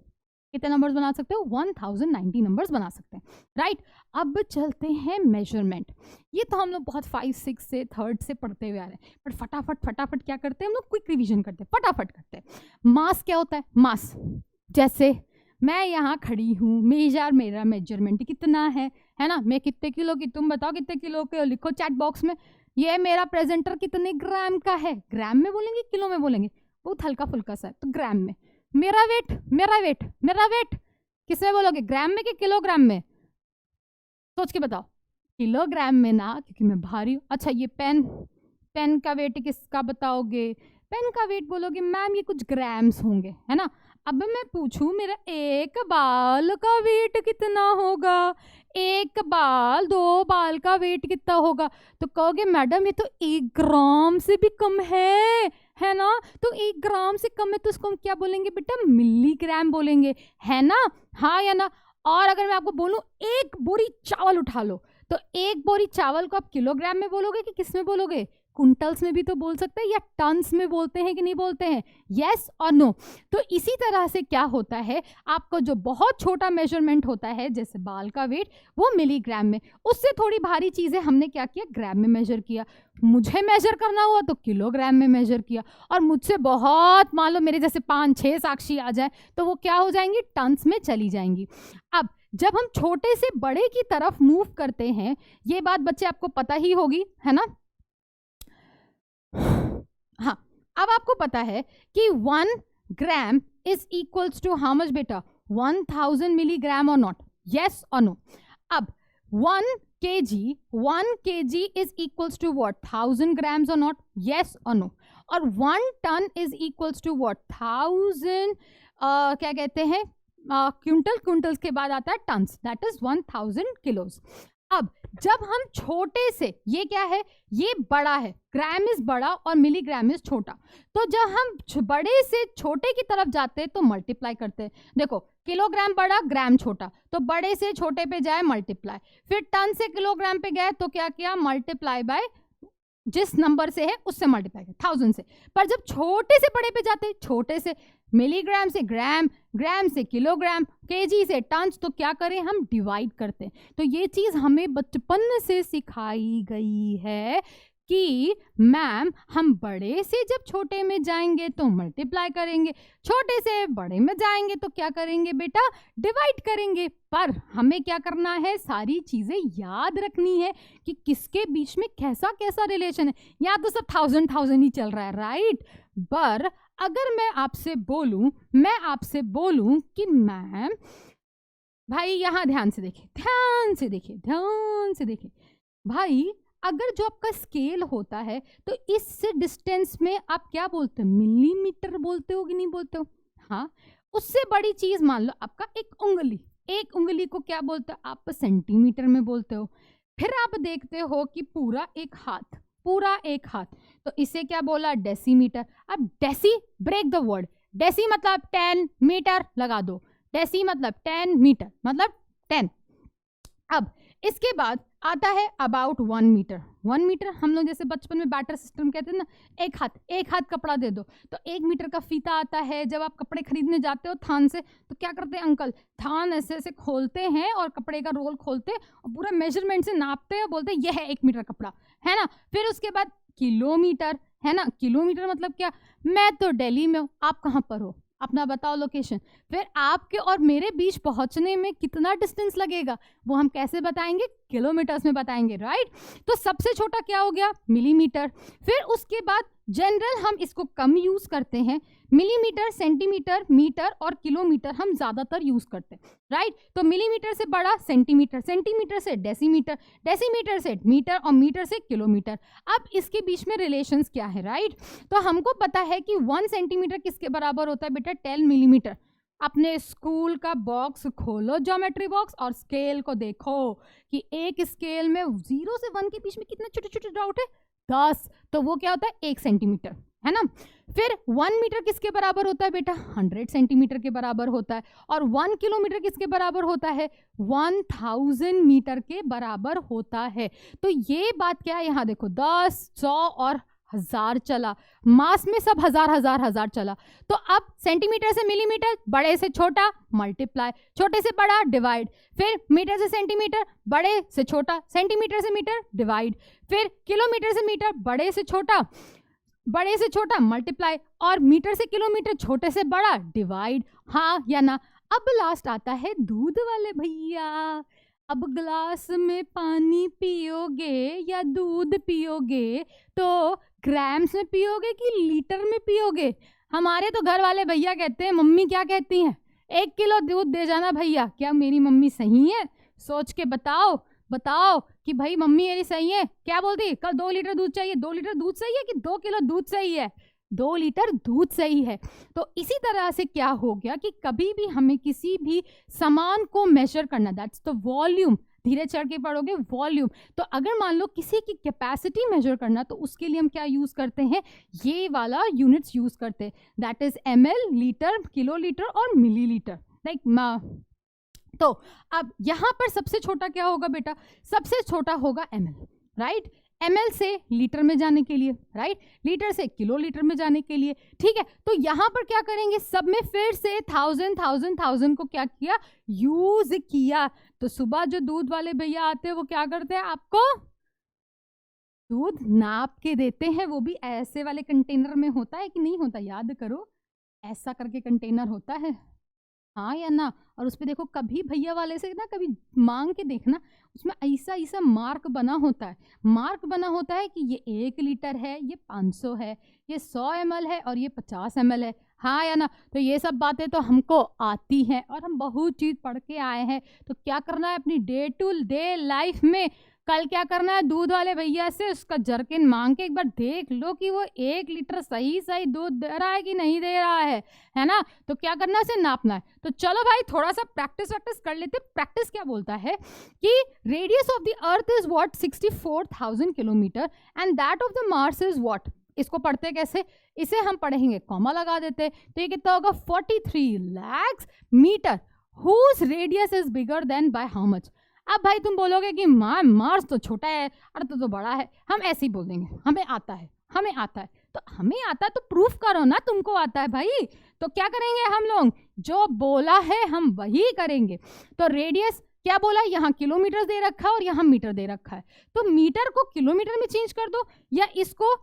[SPEAKER 1] कितने नंबर्स बना सकते हो, 1090 नंबर्स बना सकते हैं, राइट। अब चलते हैं मेजरमेंट। ये तो हम लोग बहुत 5 6 से 3rd से पढ़ते हुए आ रहे हैं, बट फटाफट क्या करते हैं हम लोग, क्विक रिवीजन करते हैं, फटाफट करते हैं। मास क्या होता है, मास, जैसे मैं यहाँ खड़ी हूँ, मेरा मेजरमेंट कितना है ना, मैं कितने किलो की, तुम बताओ कितने किलो के, लिखो चैट बॉक्स में। ये मेरा प्रेजेंटर कितने ग्राम का है, ग्राम में बोलेंगे किलो में बोलेंगे, बहुत हल्का फुल्का सा है, तो ग्राम में। मेरा वेट किस में बोलोगे, ग्राम में कि किलोग्राम में, सोच के बताओ। किलोग्राम में ना, क्योंकि मैं भारी हूँ। अच्छा, ये पेन का वेट किसका बताओगे, पेन का वेट बोलोगे मैम ये कुछ ग्राम्स होंगे, है ना। अब मैं पूछूं मेरा एक बाल का वेट कितना होगा, एक बाल 2 बाल का वेट कितना होगा, तो कहोगे मैडम ये तो 1 ग्राम से भी कम है ना। तो 1 ग्राम से कम है तो उसको हम क्या बोलेंगे बेटा, मिलीग्राम बोलेंगे, है ना, हाँ या ना। और अगर मैं आपको बोलूं 1 बोरी चावल उठा लो, तो 1 बोरी चावल को आप किलोग्राम में बोलोगे कि किस में बोलोगे, कुंटल्स में भी तो बोल सकते हैं, या टन्स में बोलते हैं कि नहीं बोलते हैं, यस और नो। तो इसी तरह से क्या होता है, आपको जो बहुत छोटा मेजरमेंट होता है जैसे बाल का वेट, वो मिलीग्राम में, उससे थोड़ी भारी चीजें हमने क्या किया, ग्राम में मेजर किया। मुझे मेजर करना हुआ तो किलोग्राम में मेजर किया, और मुझसे बहुत, मान लो मेरे जैसे 5-6 साक्षी आ जाए तो वो क्या हो जाएंगी, टन्स में चली जाएंगी। अब जब हम छोटे से बड़े की तरफ मूव करते हैं, ये बात बच्चे आपको पता ही होगी, है ना। हाँ, अब आपको पता है कि 1 gram is equals to how much बेटा, 1000 मिलीग्राम और नॉट, यस और नो। अब 1 kg is equals to what, 1000 grams or not, yes or no। और 1 ton is equals to what, 1000 क्या कहते हैं, क्विंटल्स के बाद आता है टन्स, दैट इज 1000 किलोज। अब जब हम छोटे से, ये क्या है, ये बड़ा है, ग्राम इज बड़ा और मिलीग्राम इज छोटा, तो जब हम बड़े से छोटे की तरफ जाते हैं तो मल्टीप्लाई करते हैं। देखो किलोग्राम बड़ा, ग्राम छोटा, तो बड़े से छोटे पे जाए मल्टीप्लाई, फिर टन से किलोग्राम पे गए तो क्या किया, मल्टीप्लाई बाय जिस नंबर से है उससे मल्टीप्लाई किया 1000 से। पर जब छोटे से बड़े पे जाते, छोटे से मिलीग्राम से ग्राम, ग्राम से किलोग्राम, केजी से टन्स, तो क्या करें हम, डिवाइड करते हैं। तो ये चीज हमें बचपन से सिखाई गई है कि मैम हम बड़े से जब छोटे में जाएंगे तो मल्टीप्लाई करेंगे, छोटे से बड़े में जाएंगे तो क्या करेंगे बेटा, डिवाइड करेंगे। पर हमें क्या करना है, सारी चीजें याद रखनी है कि किसके बीच में कैसा कैसा रिलेशन है। यहाँ तो सब 1000 ही चल रहा है, राइट। पर अगर मैं आपसे बोलूं कि मैम, भाई यहाँ ध्यान से देखिए भाई, अगर जो आपका स्केल होता है तो इस डिस्टेंस में आप क्या बोलते हो, मिलीमीटर बोलते हो कि नहीं बोलते हो। हाँ, उससे बड़ी चीज मान लो आपका एक उंगली को क्या बोलते हो आप, सेंटीमीटर में बोलते हो। फिर आप देखते हो कि पूरा एक हाथ, तो इसे क्या बोला, डेसीमीटर। अब deci, break the word, deci मतलब 10 मीटर लगा दो, डेसी मतलब 10 मीटर मतलब 10। अब इसके बाद आता है अबाउट 1 मीटर। 1 मीटर हम लोग जैसे बचपन में बैटर सिस्टम कहते हैं ना, एक हाथ कपड़ा दे दो, तो 1 मीटर का फीता आता है। जब आप कपड़े खरीदने जाते हो थान से, तो क्या करते हैं अंकल, थान ऐसे ऐसे खोलते हैं और कपड़े का रोल खोलते हैं और पूरा मेजरमेंट से नापते हैं, बोलते हैं यह है 1 मीटर कपड़ा, है ना। फिर उसके बाद किलोमीटर, है ना। किलोमीटर मतलब क्या, मैं तो दिल्ली में हूँ, आप कहाँ पर हो, अपना बताओ लोकेशन। फिर आपके और मेरे बीच पहुंचने में कितना डिस्टेंस लगेगा, वो हम कैसे बताएंगे, किलोमीटर्स में बताएंगे, राइट। तो सबसे छोटा क्या हो गया, मिलीमीटर। फिर उसके बाद जनरल हम इसको कम यूज करते हैं, मिलीमीटर, सेंटीमीटर, मीटर और किलोमीटर हम ज्यादातर यूज करते हैं, राइट। तो मिलीमीटर से बड़ा सेंटीमीटर, सेंटीमीटर से डेसीमीटर, डेसीमीटर से मीटर और मीटर से किलोमीटर। अब इसके बीच में रिलेशंस क्या है, राइट। तो हमको पता है कि 1 सेंटीमीटर किसके बराबर होता है बेटा, 10 मिलीमीटर। अपने स्कूल का बॉक्स खोलो, ज्योमेट्री बॉक्स, और स्केल को देखो कि एक स्केल में 0 से 1 के बीच में कितने छोटे छोटे डॉट है, 10, तो वो क्या होता है 1 सेंटीमीटर, है ना। फिर 1 मीटर किसके बराबर होता है बेटा, 100 सेंटीमीटर के बराबर होता है। और 1 किलोमीटर किसके बराबर होता है, 1000 मीटर के बराबर होता है। तो ये बात क्या है, यहाँ देखो 10, 100 और 1000 चला, मास में सब 1000 चला। तो अब सेंटीमीटर से मिलीमीटर, बड़े से छोटा मल्टीप्लाई, छोटे से बड़ा डिवाइड, फिर मीटर से सेंटीमीटर, बड़े से छोटा, सेंटीमीटर से मीटर डिवाइड, फिर किलोमीटर से मीटर, बड़े से छोटा मल्टीप्लाई, और मीटर से किलोमीटर, छोटे से बड़ा डिवाइड, हाँ या ना। अब लास्ट आता है दूध वाले भैया। अब ग्लास में पानी पियोगे या दूध पियोगे तो ग्राम्स में पियोगे कि लीटर में पियोगे। हमारे तो घर वाले भैया कहते हैं, मम्मी क्या कहती हैं, 1 किलो दूध दे जाना भैया। क्या मेरी मम्मी सही है, सोच के बताओ कि भाई मम्मी मेरी सही है। क्या बोलती, कल 2 लीटर दूध चाहिए, 2 लीटर दूध सही है कि 2 किलो दूध सही है, 2 लीटर दूध सही है। तो इसी तरह से क्या हो गया कि कभी भी हमें किसी भी सामान को मेजर करना, दैट्स द वॉल्यूम, धीरे चढ़ के पढ़ोगे वॉल्यूम। तो अगर मान लो किसी की कैपेसिटी मेजर करना, तो उसके लिए हम क्या यूज करते हैं, ये वाला यूनिट्स यूज करते हैं, that is ml, litre, kilolitre और मिलीलीटर, लाइक। तो अब यहाँ पर सबसे छोटा क्या होगा बेटा, सबसे छोटा होगा ml, राइट। ml से लीटर में जाने के लिए, राइट, लीटर से किलोलीटर में जाने के लिए, ठीक है। तो यहाँ पर क्या करेंगे, सब में फिर से 1000 को क्या किया, यूज किया। तो सुबह जो दूध वाले भैया आते हैं वो क्या करते हैं, आपको दूध नाप के देते हैं, वो भी ऐसे वाले कंटेनर में होता है कि नहीं होता, याद करो, ऐसा करके कंटेनर होता है, हाँ या ना। और उस पे देखो, कभी भैया वाले से ना कभी मांग के देखना, उसमें ऐसा मार्क बना होता है कि ये 1 लीटर है, ये 500 है, ये 100 ml है और ये 50 ml है, हाँ या ना। तो ये सब बातें तो हमको आती हैं और हम बहुत चीज़ पढ़ के आए हैं। तो क्या करना है अपनी डे टू डे लाइफ में, कल क्या करना है, दूध वाले भैया से उसका जर्किन मांग के एक बार देख लो कि वो 1 लीटर सही दूध दे रहा है कि नहीं दे रहा है ना। तो क्या करना है, उसे नापना है। तो चलो भाई थोड़ा सा प्रैक्टिस कर लेते। प्रैक्टिस क्या बोलता है कि radius of the earth is what, 64,000 kilometre, and that of the Mars is what. इसको पढ़ते कैसे, इसे हम पढ़ेंगे, कॉमा लगा देते। तो ये कितना होगा, 43 lakh metre, whose radius is bigger than by how much. अब भाई तुम बोलोगे कि मार्स तो छोटा है, अर्थ तो बड़ा है, हम ऐसे ही बोल देंगे, हमें आता है। तो हमें आता है तो प्रूफ करो ना, तुमको आता है भाई। तो क्या करेंगे हम लोग, जो बोला है हम वही करेंगे। तो रेडियस क्या बोला, यहाँ किलोमीटर दे रखा है और यहाँ मीटर दे रखा है, तो मीटर को किलोमीटर में चेंज कर दो या इसको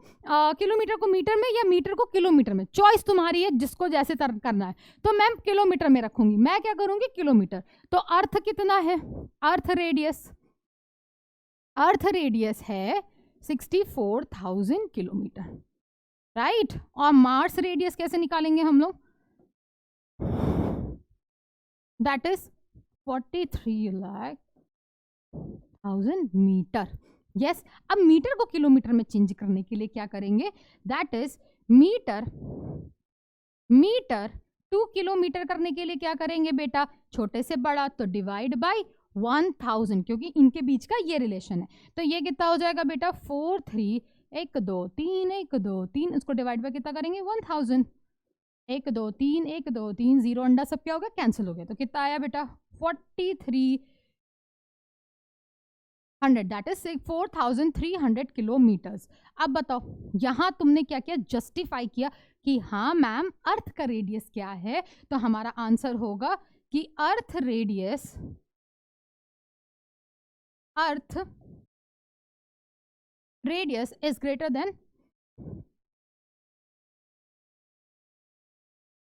[SPEAKER 1] किलोमीटर को मीटर में या मीटर को किलोमीटर में, चॉइस तुम्हारी है जिसको जैसे करना है। तो मैं किलोमीटर में रखूंगी, मैं क्या करूंगी किलोमीटर। तो अर्थ कितना है, अर्थ रेडियस है 64,000 किलोमीटर, राइट। और मार्स रेडियस कैसे निकालेंगे हम लोग, दैट इज 43,00,000 मीटर। यस, अब मीटर को किलोमीटर में चेंज करने के लिए क्या करेंगे, दैट इज मीटर 2 किलोमीटर करने के लिए क्या करेंगे बेटा, छोटे से बड़ा तो डिवाइड बाय 1000, क्योंकि इनके बीच का ये रिलेशन है। तो ये कितना हो जाएगा बेटा 43 1 2 3 1 2 3, इसको डिवाइड बाय कितना करेंगे 1000, 1 2 3 1 2 3, जीरो अंडा सब क्या हो गया, कैंसिल हो गया। तो कितना आया बेटा 4300, दैट इज 4300 किलोमीटर्स। अब बताओ यहां तुमने क्या किया, जस्टिफाई किया कि हाँ मैम अर्थ का रेडियस क्या है, तो हमारा आंसर होगा कि earth radius is greater than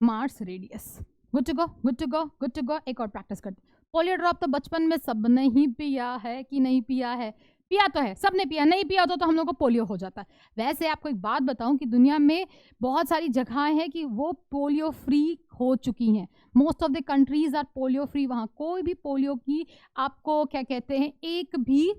[SPEAKER 1] Mars radius. Good to go. एक और प्रैक्टिस करते। पोलियो ड्रॉप तो बचपन में सबने ही पिया है कि नहीं पिया है, पिया तो है, सबने पिया, नहीं पिया तो हम लोग को पोलियो हो जाता है। वैसे आपको एक बात बताऊं कि दुनिया में बहुत सारी जगहें हैं कि वो पोलियो फ्री हो चुकी हैं, most of the countries are polio free, वहाँ कोई भी पोलियो की आपको क्या कहते हैं एक भी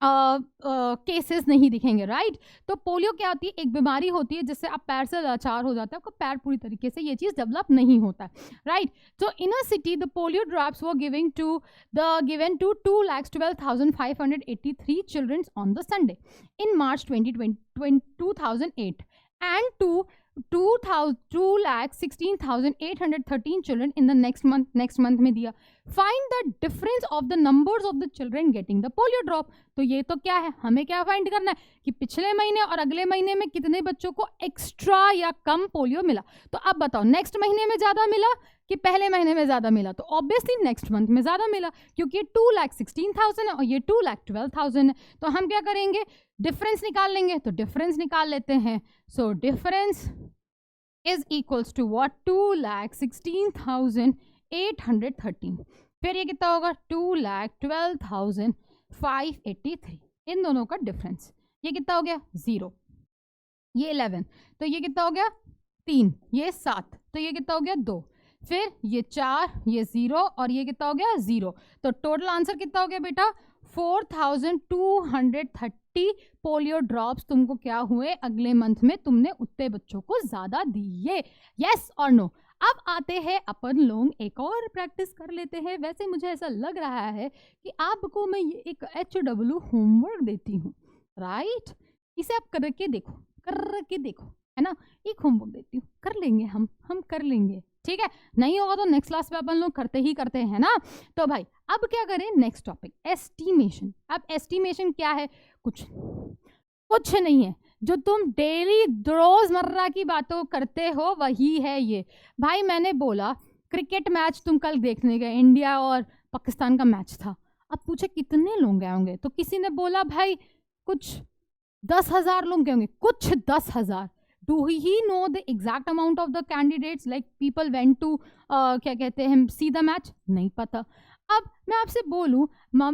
[SPEAKER 1] केसेस नहीं दिखेंगे, राइट। तो पोलियो क्या होती है, एक बीमारी होती है जिससे आप पैर से लाचार हो जाता है, आपका पैर पूरी तरीके से ये चीज़ डेवलप नहीं होता है, राइट। तो in a city the polio drops were given to 2,12,583 children on the Sunday in March 2008 and to 2,16,813 children in the next month में दिया। Find the difference of the numbers of the children getting the polio drop। तो ये तो क्या है, हमें क्या find करना है कि पिछले महीने और अगले महीने में कितने बच्चों को एक्स्ट्रा या कम पोलियो मिला। तो अब बताओ नेक्स्ट महीने में ज़्यादा मिला कि पहले महीने में ज़्यादा मिला, तो ऑब्वियसली नेक्स्ट मंथ में ज़्यादा मिला, क्योंकि ये 2,16,000 है और ये 2,12,000 है। तो हम क्या करेंगे, डिफरेंस निकाल लेंगे। तो डिफरेंस निकाल लेते हैं। So difference is equals to what, 2,16,813। फिर ये कितना होगा 2,12,583। इन दोनों का डिफरेंस, ये कितना हो गया 0, ये 11, तो ये कितना हो गया 3, ये 7, तो ये कितना हो गया 2, फिर ये 4, ये 0 और ये कितना हो गया 0। तो टोटल आंसर कितना हो गया बेटा 4,230 पोलियो ड्रॉप्स तुमको क्या हुए अगले मंथ में, तुमने उतने बच्चों को ज्यादा दिए। यस और नो। अब आते हैं अपन लोग एक और प्रैक्टिस कर लेते हैं। वैसे मुझे ऐसा लग रहा है कि आपको मैं ये एक HW होमवर्क देती हूँ, राइट। इसे आप करके देखो है ना, एक होमवर्क देती हूँ, कर लेंगे हम कर लेंगे, ठीक है। नहीं होगा तो नेक्स्ट क्लास में अपन लोग करते ही करते हैं ना। तो भाई अब क्या करें, नेक्स्ट टॉपिक एस्टिमेशन। अब एस्टिमेशन क्या है, कुछ नहीं है, जो तुम डेली रोजमर्रा की बातों करते हो वही है ये। भाई मैंने बोला क्रिकेट मैच तुम कल देखने गए, इंडिया और पाकिस्तान का मैच था। अब पूछे कितने लोग गए होंगे, तो किसी ने बोला भाई कुछ 10,000 लोग गए होंगे, कुछ 10,000। Do he know the exact amount of the candidates, like people went to क्या कहते हैं see the match? नहीं पता। अब मैं आपसे बोलूं,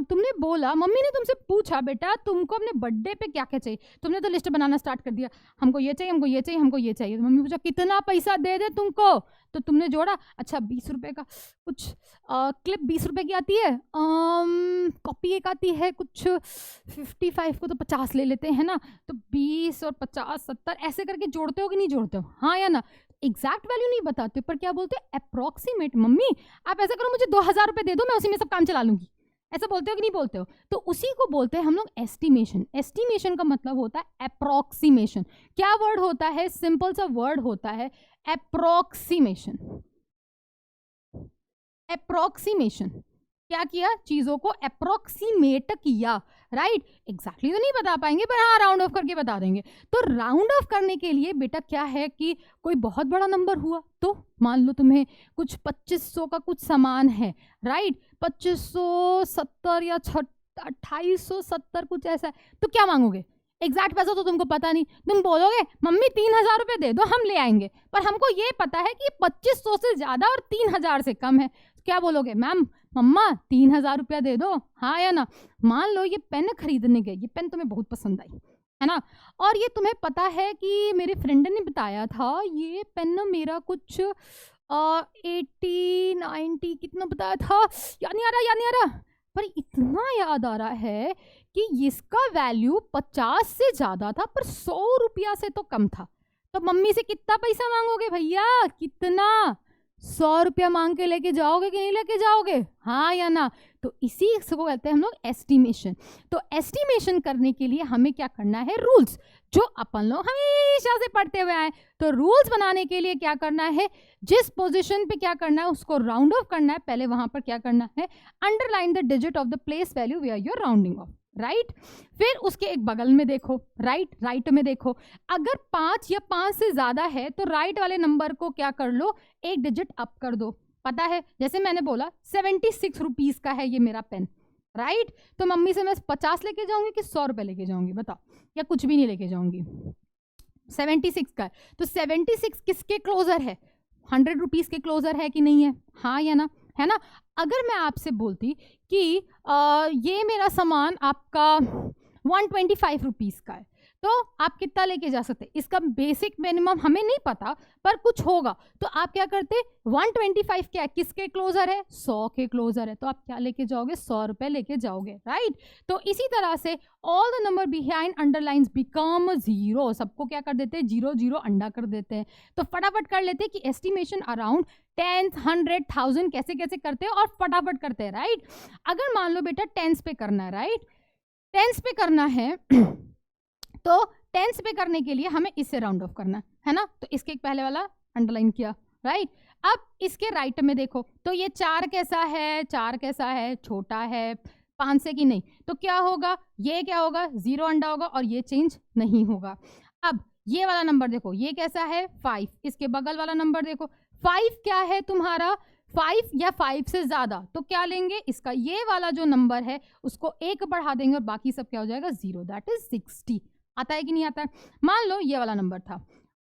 [SPEAKER 1] तुमने बोला, मम्मी ने तुमसे पूछा बेटा तुमको अपने बर्थडे पे क्या क्या चाहिए, तुमने तो लिस्ट बनाना स्टार्ट कर दिया, हमको ये चाहिए, हमको ये चाहिए, हमको ये चाहिए। तो मम्मी पूछा कितना पैसा दे दे तुमको, तो तुमने जोड़ा, अच्छा 20 रुपए का कुछ क्लिप 20 रुपए की आती है, कॉपी एक आती है कुछ 55 को तो 50 ले लेते हैं ना, तो 20 और 50 70 ऐसे करके जोड़ते हो कि नहीं जोड़ते हो, हाँ या ना। एग्जैक्ट वैल्यू नहीं बताते पर क्या बोलते हैं, अप्रोक्सीमेट। मम्मी आप ऐसा करो मुझे 2,000 रुपए दे दो, मैं उसी में सब काम चला लूंगी, ऐसा बोलते हो कि नहीं बोलते हो। तो उसी को बोलते हैं हम लोग एस्टिमेशन। एस्टिमेशन का मतलब होता है अप्रोक्सीमेशन। क्या वर्ड होता है, सिंपल सा वर्ड होता है अप्रोक्सीमेशन। अप्रोक्सीमेशन क्या किया, चीजों को अप्रोक्सीमेट किया, राइट। एग्जैक्टली तो नहीं बता पाएंगे, पर हाँ राउंड ऑफ करके बता देंगे। तो राउंड ऑफ करने के लिए बेटा क्या है कि कोई बहुत बड़ा नंबर हुआ, तो मान लो तुम्हें कुछ 2500 का कुछ सामान है, राइट, 2570 या 2870 कुछ ऐसा है, तो क्या मांगोगे? एग्जैक्ट पैसा तो तुमको पता नहीं, तुम बोलोगे मम्मी 3000 रुपये दे दो, हम ले आएंगे, पर हमको ये पता है कि 2500 से ज्यादा और 3000 से कम है। क्या बोलोगे? मैम मम्मा 3000 रुपया दे दो, हाँ या ना? मान लो ये पेन खरीदने गए, ये पेन तुम्हें बहुत पसंद आई है ना, और ये तुम्हें पता है कि मेरे फ्रेंड ने बताया था ये पेन ना मेरा कुछ 80 90 कितना बताया था, याद नहीं आ रहा, पर इतना याद आ रहा है कि इसका वैल्यू 50 से ज्यादा था पर 100 रुपया से तो कम था। तो मम्मी से कितना पैसा मांगोगे भैया? कितना? 100 रुपया मांग के लेके जाओगे कि नहीं लेके जाओगे, हाँ या ना? तो इसी को कहते हैं हम लोग एस्टिमेशन। तो एस्टिमेशन करने के लिए हमें क्या करना है? रूल्स, जो अपन लोग हमेशा से पढ़ते हुए आए। तो रूल्स बनाने के लिए क्या करना है? जिस पोजीशन पे क्या करना है उसको राउंड ऑफ करना है, पहले वहां पर क्या करना है? Underline the digit of the place value where you are rounding off, right. फिर उसके एक बगल में देखो, राइट में देखो, अगर 5 या 5 से ज्यादा है तो राइट वाले नंबर को क्या कर लो? एक डिजिट अप कर दो। पता है, जैसे मैंने बोला 76 रुपीज का है ये मेरा पेन, राइट। तो मम्मी से मैं 50 लेके जाऊंगी कि 100 रुपए लेके जाऊंगी, बताओ, या कुछ भी नहीं लेके जाऊंगी? 76 का है, तो 76 किसके क्लोजर है? 100 रुपीज के क्लोजर है कि नहीं है, हाँ या ना? है ना। अगर मैं आपसे बोलती कि ये मेरा सामान आपका 125 रुपीज का है, तो आप कितना लेके जा सकते? इसका बेसिक मिनिमम हमें नहीं पता, पर कुछ होगा, तो आप क्या करते? 125 क्या है, किसके क्लोजर है? 100 के क्लोजर है, तो आप क्या लेके जाओगे? 100 रुपए लेके जाओगे, राइट। तो इसी तरह से all the number behind underlines become zero, सबको क्या कर देते हैं? 0 0 अंडा कर देते हैं। तो फटाफट कर लेते हैं कि एस्टिमेशन अराउंड 10, 100, 1000 कैसे कैसे करते हैं, और फटाफट करते हैं, राइट। अगर मान लो बेटा टेंस पे करना है, राइट, टेंस पे करना है तो टेंस पे करने के लिए हमें इससे राउंड ऑफ करना है ना। तो इसके पहले वाला अंडरलाइन किया, राइट। अब इसके राइट में देखो, तो ये 4 कैसा है? 4 कैसा है? छोटा है 5 से कि नहीं? तो क्या होगा? ये क्या होगा? 0 अंडा होगा, और ये चेंज नहीं होगा। अब ये वाला नंबर देखो, ये कैसा है? 5। इसके बगल वाला नंबर देखो, 5 क्या है तुम्हारा? 5 या 5 से ज्यादा, तो क्या लेंगे? इसका ये वाला जो नंबर है उसको 1 बढ़ा देंगे और बाकी सब क्या हो जाएगा? 0, दैट इज 60। आता है कि नहीं आता है? मान लो ये वाला नंबर था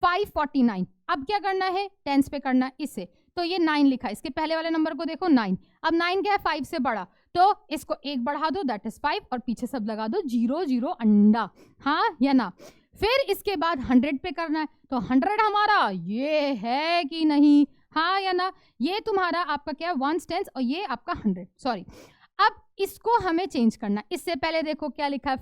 [SPEAKER 1] 549। अब क्या करना है? टेंस पे करना है इससे, तो ये 9 लिखा है, इसके पहले वाले नंबर को देखो 9। अब 9 क्या है? 5 से बड़ा, तो इसको 1 बढ़ा दो, दैट इज 5, और पीछे सब लगा दो 0 0 अंडा, हाँ या ना। फिर इसके बाद 100 पे करना है, तो 100 हमारा ये है कि नहीं, हाँ या ना? ये तुम्हारा आपका क्या है? 1 टेंस, और ये आपका 100, सॉरी। अब इसको हमें चेंज करना, इससे पहले देखो क्या लिखा है?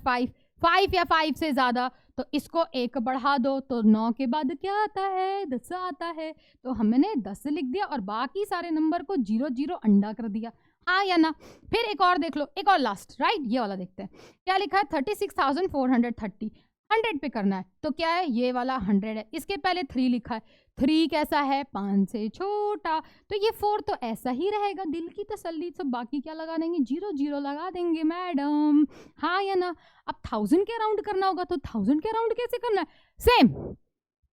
[SPEAKER 1] 5 या 5 से ज्यादा, तो इसको 1 बढ़ा दो, तो 9 के बाद क्या आता है? 10 आता है, तो हमने 10 लिख दिया और बाकी सारे नंबर को 0 0 अंडा कर दिया, हाँ या ना? फिर एक और देख लो, एक और लास्ट, राइट, ये वाला देखते हैं क्या लिखा है? 36,430। 100 पे करना है, तो क्या है? ये वाला 100 है, इसके पहले 3 लिखा है, 3 कैसा है? 5 से छोटा, तो ये 4 तो ऐसा ही रहेगा, दिल की तसल्ली। तो बाकी क्या लगा देंगे? 0 0 लगा देंगे मैडम, हाँ या ना? अब 1000 के राउंड करना होगा, तो 1000 के राउंड कैसे करना है? Same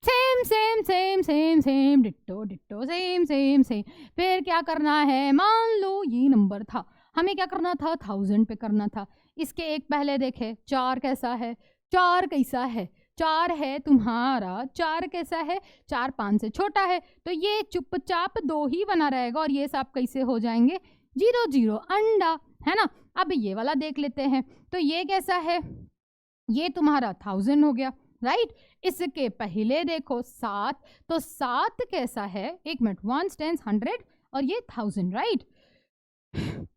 [SPEAKER 1] same same same same same ditto ditto same same same. फिर क्या करना है? मान लो ये नंबर था, हमें क्या करना था? 1000 पे करना था। इसके एक पहले देखे 4 कैसा है? 4 कैसा है? 4 है तुम्हारा, 4 कैसा है? 4 5 से छोटा है, तो ये चुपचाप 2 ही बना रहेगा, और ये सब कैसे हो जाएंगे? 0 0 अंडा, है ना। अब ये वाला देख लेते हैं, तो ये कैसा है? ये तुम्हारा 1000 हो गया, राइट। इसके पहले देखो 7, तो 7 कैसा है? 1 मिनट, 1 टेंस 100 और ये 1000, राइट।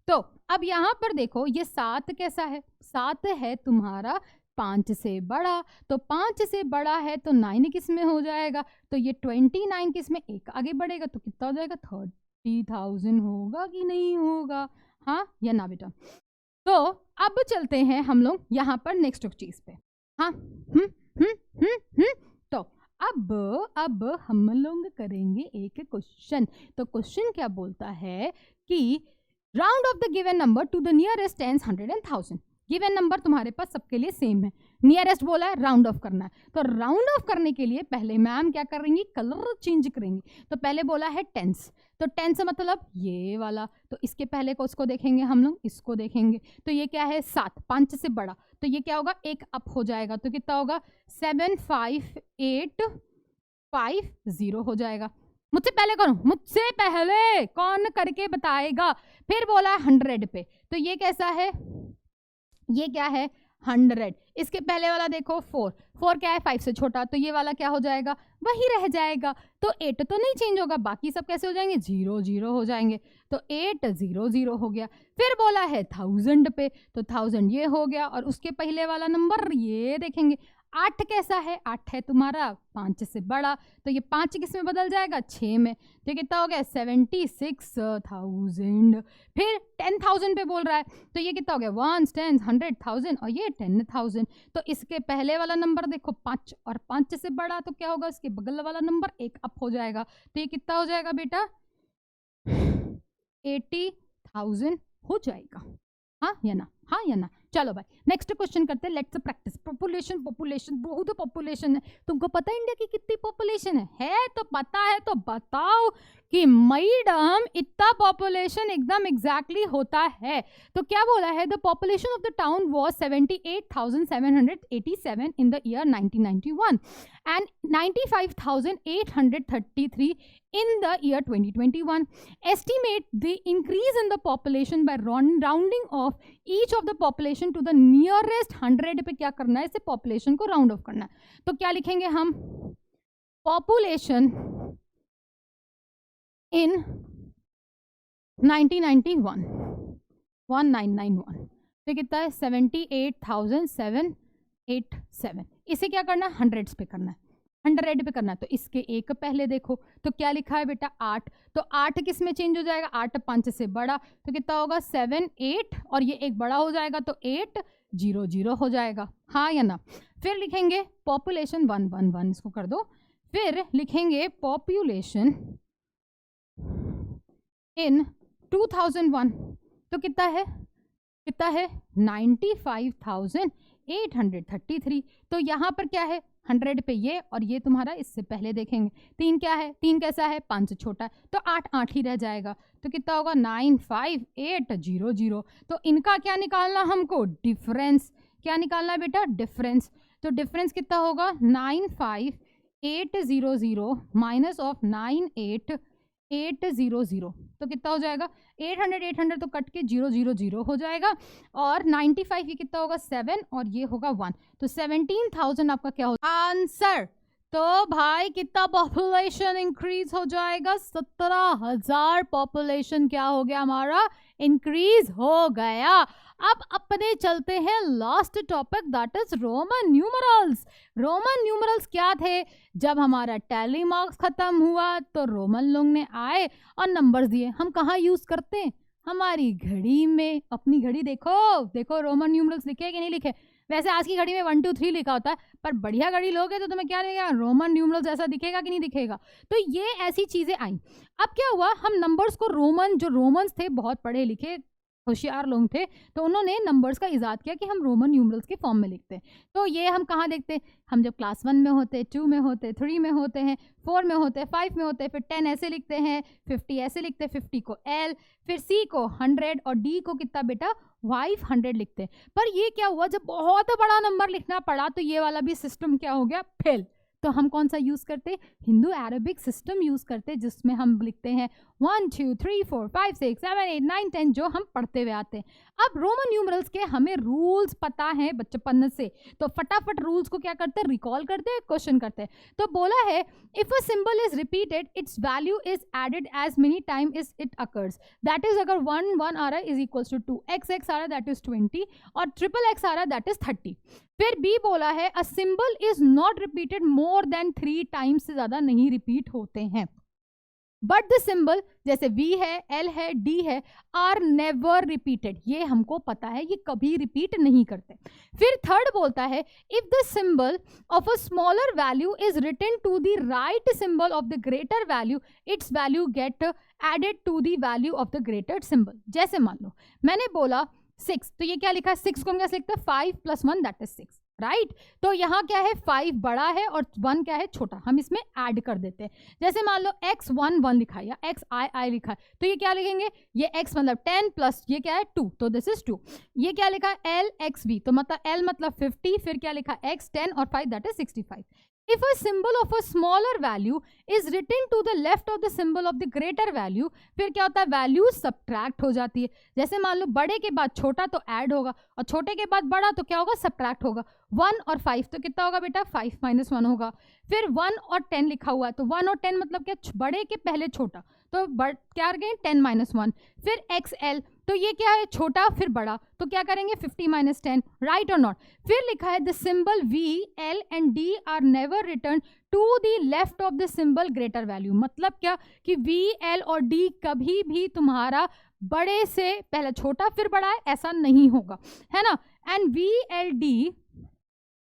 [SPEAKER 1] तो अब यहाँ पर देखो ये 7 कैसा है? 7 है तुम्हारा 5 से बड़ा, तो 5 से बड़ा है तो 9 किस में हो जाएगा? तो ये 29 किस में? 1 आगे बढ़ेगा, तो कितना हो जाएगा? 30,000 होगा कि नहीं होगा, हाँ या ना बेटा? तो अब चलते हैं हम लोग यहाँ पर नेक्स्ट चीज पे, हाँ। तो अब हम लोग करेंगे एक क्वेश्चन। तो क्वेश्चन क्या बोलता है कि round of the given number two the nearest tense 100 and 1000। Given number तुम्हारे पास सबके लिए सेम है, नियरेस्ट बोला है, राउंड ऑफ करना है। तो राउंड ऑफ करने के लिए पहले मैम क्या करेंगी, कलर चेंज करेंगी। तो पहले बोला है टेंस, तो टेंस मतलब ये वाला, तो इसके पहले को उसको देखेंगे हम लोग, इसको देखेंगे। तो ये क्या है 7, 5 से बड़ा, तो ये क्या होगा, एक अप हो जाएगा। तो कितना होगा 75850 हो जाएगा। मुझसे पहले करो, मुझसे पहले कौन करके बताएगा। फिर बोला 100 पे, तो ये कैसा है, ये क्या है 100। इसके पहले वाला देखो 4 क्या है 5 से छोटा, तो ये वाला क्या हो जाएगा, वही रह जाएगा। तो 8 तो नहीं चेंज होगा, बाकी सब कैसे हो जाएंगे 0 0 हो जाएंगे। तो 8 0 0 हो गया। फिर बोला है 1000 पे, तो 1000 ये हो गया, और उसके पहले वाला नंबर ये देखेंगे 8 कैसा है, 8 है तुम्हारा 5 से बड़ा, तो ये 5 किस में बदल जाएगा 6 में। तो कितना हो गया 76,000। फिर 10,000 पे बोल रहा है, तो ये कितना हो गया 1 10 100,000 और ये 10,000। तो इसके पहले वाला नंबर देखो 5, और 5 से बड़ा तो क्या होगा, इसके बगल वाला नंबर एक अप हो जाएगा। तो ये कितना हो जाएगा बेटा 80,000 हो जाएगा। हाँ या ना, हाँ या ना। चलो भाई नेक्स्ट क्वेश्चन करते हैं, लेट्स प्रैक्टिस। पॉपुलेशन, पॉपुलेशन बहुत पॉपुलेशन है। तुमको पता है इंडिया की कितनी पॉपुलेशन है? तो पता है तो बताओ कि मैडम इतना पॉपुलेशन एकदम एग्जैक्टली होता है। तो क्या बोला है, the population of the town was 78,787 in the year 1991 and 95,833 in the year 2021. Estimate the increase in the population by rounding off each of the population to the nearest 100 पे क्या करना है, इसे population को round off करना है। तो क्या लिखेंगे हम, population in 1991 1991, तो कितना है 78,787। इसे क्या करना है 100 पे करना है, 100 पे करना है। तो इसके एक पहले देखो, तो क्या लिखा है बेटा 8, तो 8 किस में चेंज हो जाएगा, 8 5 से बड़ा, तो कितना होगा 7 8 और ये एक बड़ा हो जाएगा, तो 8 0 0 हो जाएगा। हाँ या ना। फिर लिखेंगे पॉपुलेशन 111, इसको कर दो। फिर लिखेंगे पॉपुलेशन इन 2001, तो कितना है 95,833। तो यहाँ पर क्या है 100 पे ये, और ये तुम्हारा इससे पहले देखेंगे 3 क्या है, 3 कैसा है 5 से छोटा है, तो 8 8 ही रह जाएगा। तो कितना होगा 95800। तो इनका क्या निकालना हमको, डिफरेंस। क्या निकालना है बेटा, डिफरेंस। तो डिफरेंस कितना होगा 95800 माइनस ऑफ 98800, तो कितना हो जाएगा 800 तो कट के 0 0 0 हो जाएगा, और 95 ये कितना होगा 7 और ये होगा 1, तो 17,000 आपका क्या होगा आंसर। तो भाई कितना पॉपुलेशन इंक्रीज हो जाएगा, 17,000 पॉपुलेशन क्या हो गया हमारा, इंक्रीज हो गया। अब अपने चलते हैं last topic, that is Roman numerals. Roman numerals क्या थे, जब हमारा टैली मार्क्स खत्म हुआ तो रोमन लोग ने आए और नंबर्स दिए। हम कहाँ यूज करते हैं, हमारी घड़ी में। अपनी घड़ी देखो, देखो रोमन न्यूमरल्स लिखे कि नहीं लिखे। वैसे आज की घड़ी में 1 2 3 लिखा होता है, पर बढ़िया घड़ी लोगे तो तुम्हें क्या दिखेगा, रोमन न्यूमरल्स ऐसा दिखेगा कि नहीं दिखेगा। तो ये ऐसी चीजें आई। अब क्या हुआ, हम नंबर्स को रोमन, जो रोमन्स थे बहुत पढ़े लिखे होशियार लोग थे, तो उन्होंने नंबर्स का इजाद किया कि हम रोमन न्यूमरल्स के फॉर्म में लिखते हैं। तो ये हम कहाँ देखते हैं, हम जब क्लास 1 में होते, 2 में होते, 3 में होते हैं, 4 में होते हैं, 5 में होते हैं, फिर 10 ऐसे लिखते हैं, 50 ऐसे लिखते हैं, 50 को L, फिर C को 100 और D को कितना बेटा 500 लिखते हैं। पर ये क्या हुआ, जब बहुत बड़ा नंबर लिखना पड़ा तो ये वाला भी सिस्टम क्या हो गया, फेल। तो हम कौन सा यूज करते, हिंदू अरेबिक सिस्टम यूज करते, जिसमें हम लिखते हैं 1 2 3 4 5 6 7 8 9 10, जो हम पढ़ते हुए आते हैं। अब रोमन न्यूमरल्स के हमें रूल्स पता है बचपन से, तो फटाफट रूल्स को क्या करते हैं, रिकॉल करते हैं, क्वेश्चन करते हैं। तो बोला है if a symbol is repeated its value is added as many time is it occurs. That is अगर 1 1 आ रहा है is equals to 2, x x आ रहा है दैट इज 20 और ट्रिपल x आ रहा है दैट इज 30। फिर बी बोला है अ symbol is not repeated more than 3 times, से ज्यादा नहीं रिपीट होते हैं। बट द सिंबल जैसे V है, L है, D है, आर नेवर रिपीटेड, ये हमको पता है, ये कभी रिपीट नहीं करते। फिर थर्ड बोलता है if the symbol of a smaller value is written to the right symbol of the greater value, its value get added to the value of the greater symbol. जैसे मान लो मैंने बोला 6, तो ये क्या लिखा है 6 को हम कैसे लिखते हैं 5 + 1 दैट इज 6, राइट। तो यहाँ क्या है 5 बड़ा है और 1 क्या है छोटा, हम इसमें ऐड कर देते हैं। जैसे मान लो x 1 1 लिखा है या x I लिखा है, तो ये क्या लिखेंगे, ये x मतलब 10 प्लस ये क्या है 2, तो दिस इज 2। ये क्या लिखा है l x v, तो मतलब l मतलब 50, फिर क्या लिखा है x 10 और 5 that is 65। If a symbol of a smaller value is written to the left of the symbol of the greater value, फिर क्या होता है वैल्यू सब्ट्रैक्ट हो जाती है। जैसे मान लो बड़े के बाद छोटा तो ऐड होगा और छोटे के बाद बड़ा तो क्या होगा सब्ट्रैक्ट होगा। 1 और 5 तो कितना होगा बेटा 5 - 1 होगा। फिर 1 और 10 लिखा हुआ है तो 1 और 10 मतलब क्या बड़े के पहले छोटा, तो क्या करेंगे 10 - 1। फिर XL, तो ये क्या है छोटा फिर बड़ा, तो क्या करेंगे 50 - 10, राइट और नॉट। फिर लिखा है the symbol V, L and D are never return to the left of the symbol greater value. मतलब क्या कि V, L और D कभी भी तुम्हारा बड़े से पहले छोटा फिर बड़ा है ऐसा नहीं होगा, है ना। And V, L, D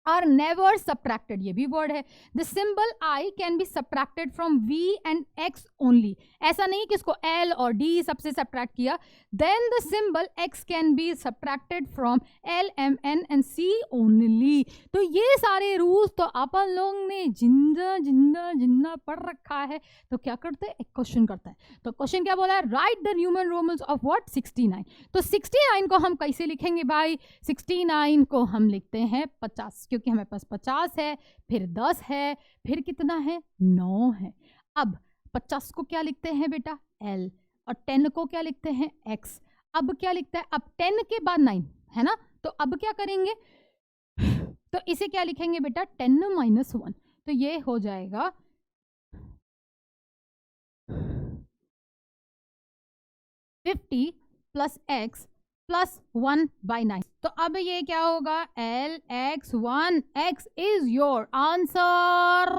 [SPEAKER 1] are never subtracted, ये भी वर्ड है। The symbol I can be subtracted from V and X only, ऐसा नहीं कि इसको L और D सबसे सब्ट्रैक्ट किया। Then the symbol X can be subtracted from L, M, N and C only. तो ये सारे रूल्स तो अपन लोग ने जिंदा जिंदा जिंदा पढ़ रखा है। तो क्या करते हैं एक क्वेश्चन करते हैं। तो क्वेश्चन क्या बोला है, write the numeral romans of what 69। तो 69 को हम कैसे लिखेंगे भाई, 69 को हम लिखते हैं 50, क्योंकि हमारे पास 50 है, फिर 10 है, फिर कितना है 9 है। अब 50 को क्या लिखते हैं बेटा L और 10 को क्या लिखते हैं X। अब क्या लिखता है, अब 10 के बाद 9 है ना, तो अब क्या करेंगे, तो इसे क्या लिखेंगे बेटा 10 - 1, तो ये हो जाएगा 50 + X + 1/9। तो अब ये क्या होगा L X 1 X is your answer.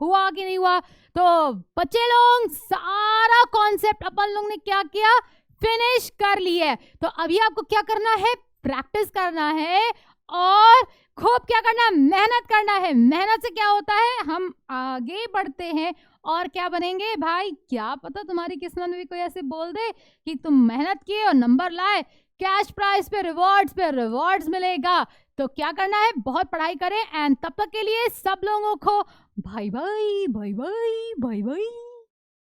[SPEAKER 1] हुआ कि नहीं हुआ। तो बच्चे लोग सारा कॉन्सेप्ट अपन लोग ने क्या किया फिनिश कर लिया है। तो अभी आपको क्या करना है प्रैक्टिस करना है और खूब क्या करना है मेहनत करना है। मेहनत से क्या होता है हम आगे बढ़ते हैं और क्या बनेंगे भाई, क्या पता तुम्हारी किस्मत में भी कोई ऐसे बोल दे कि तुम मेहनत किए और नंबर लाए, कैश प्राइस पे रिवॉर्ड्स मिलेगा। तो क्या करना है बहुत पढ़ाई करें एंड तब तक के लिए सब लोगों को bye bye bye bye bye bye.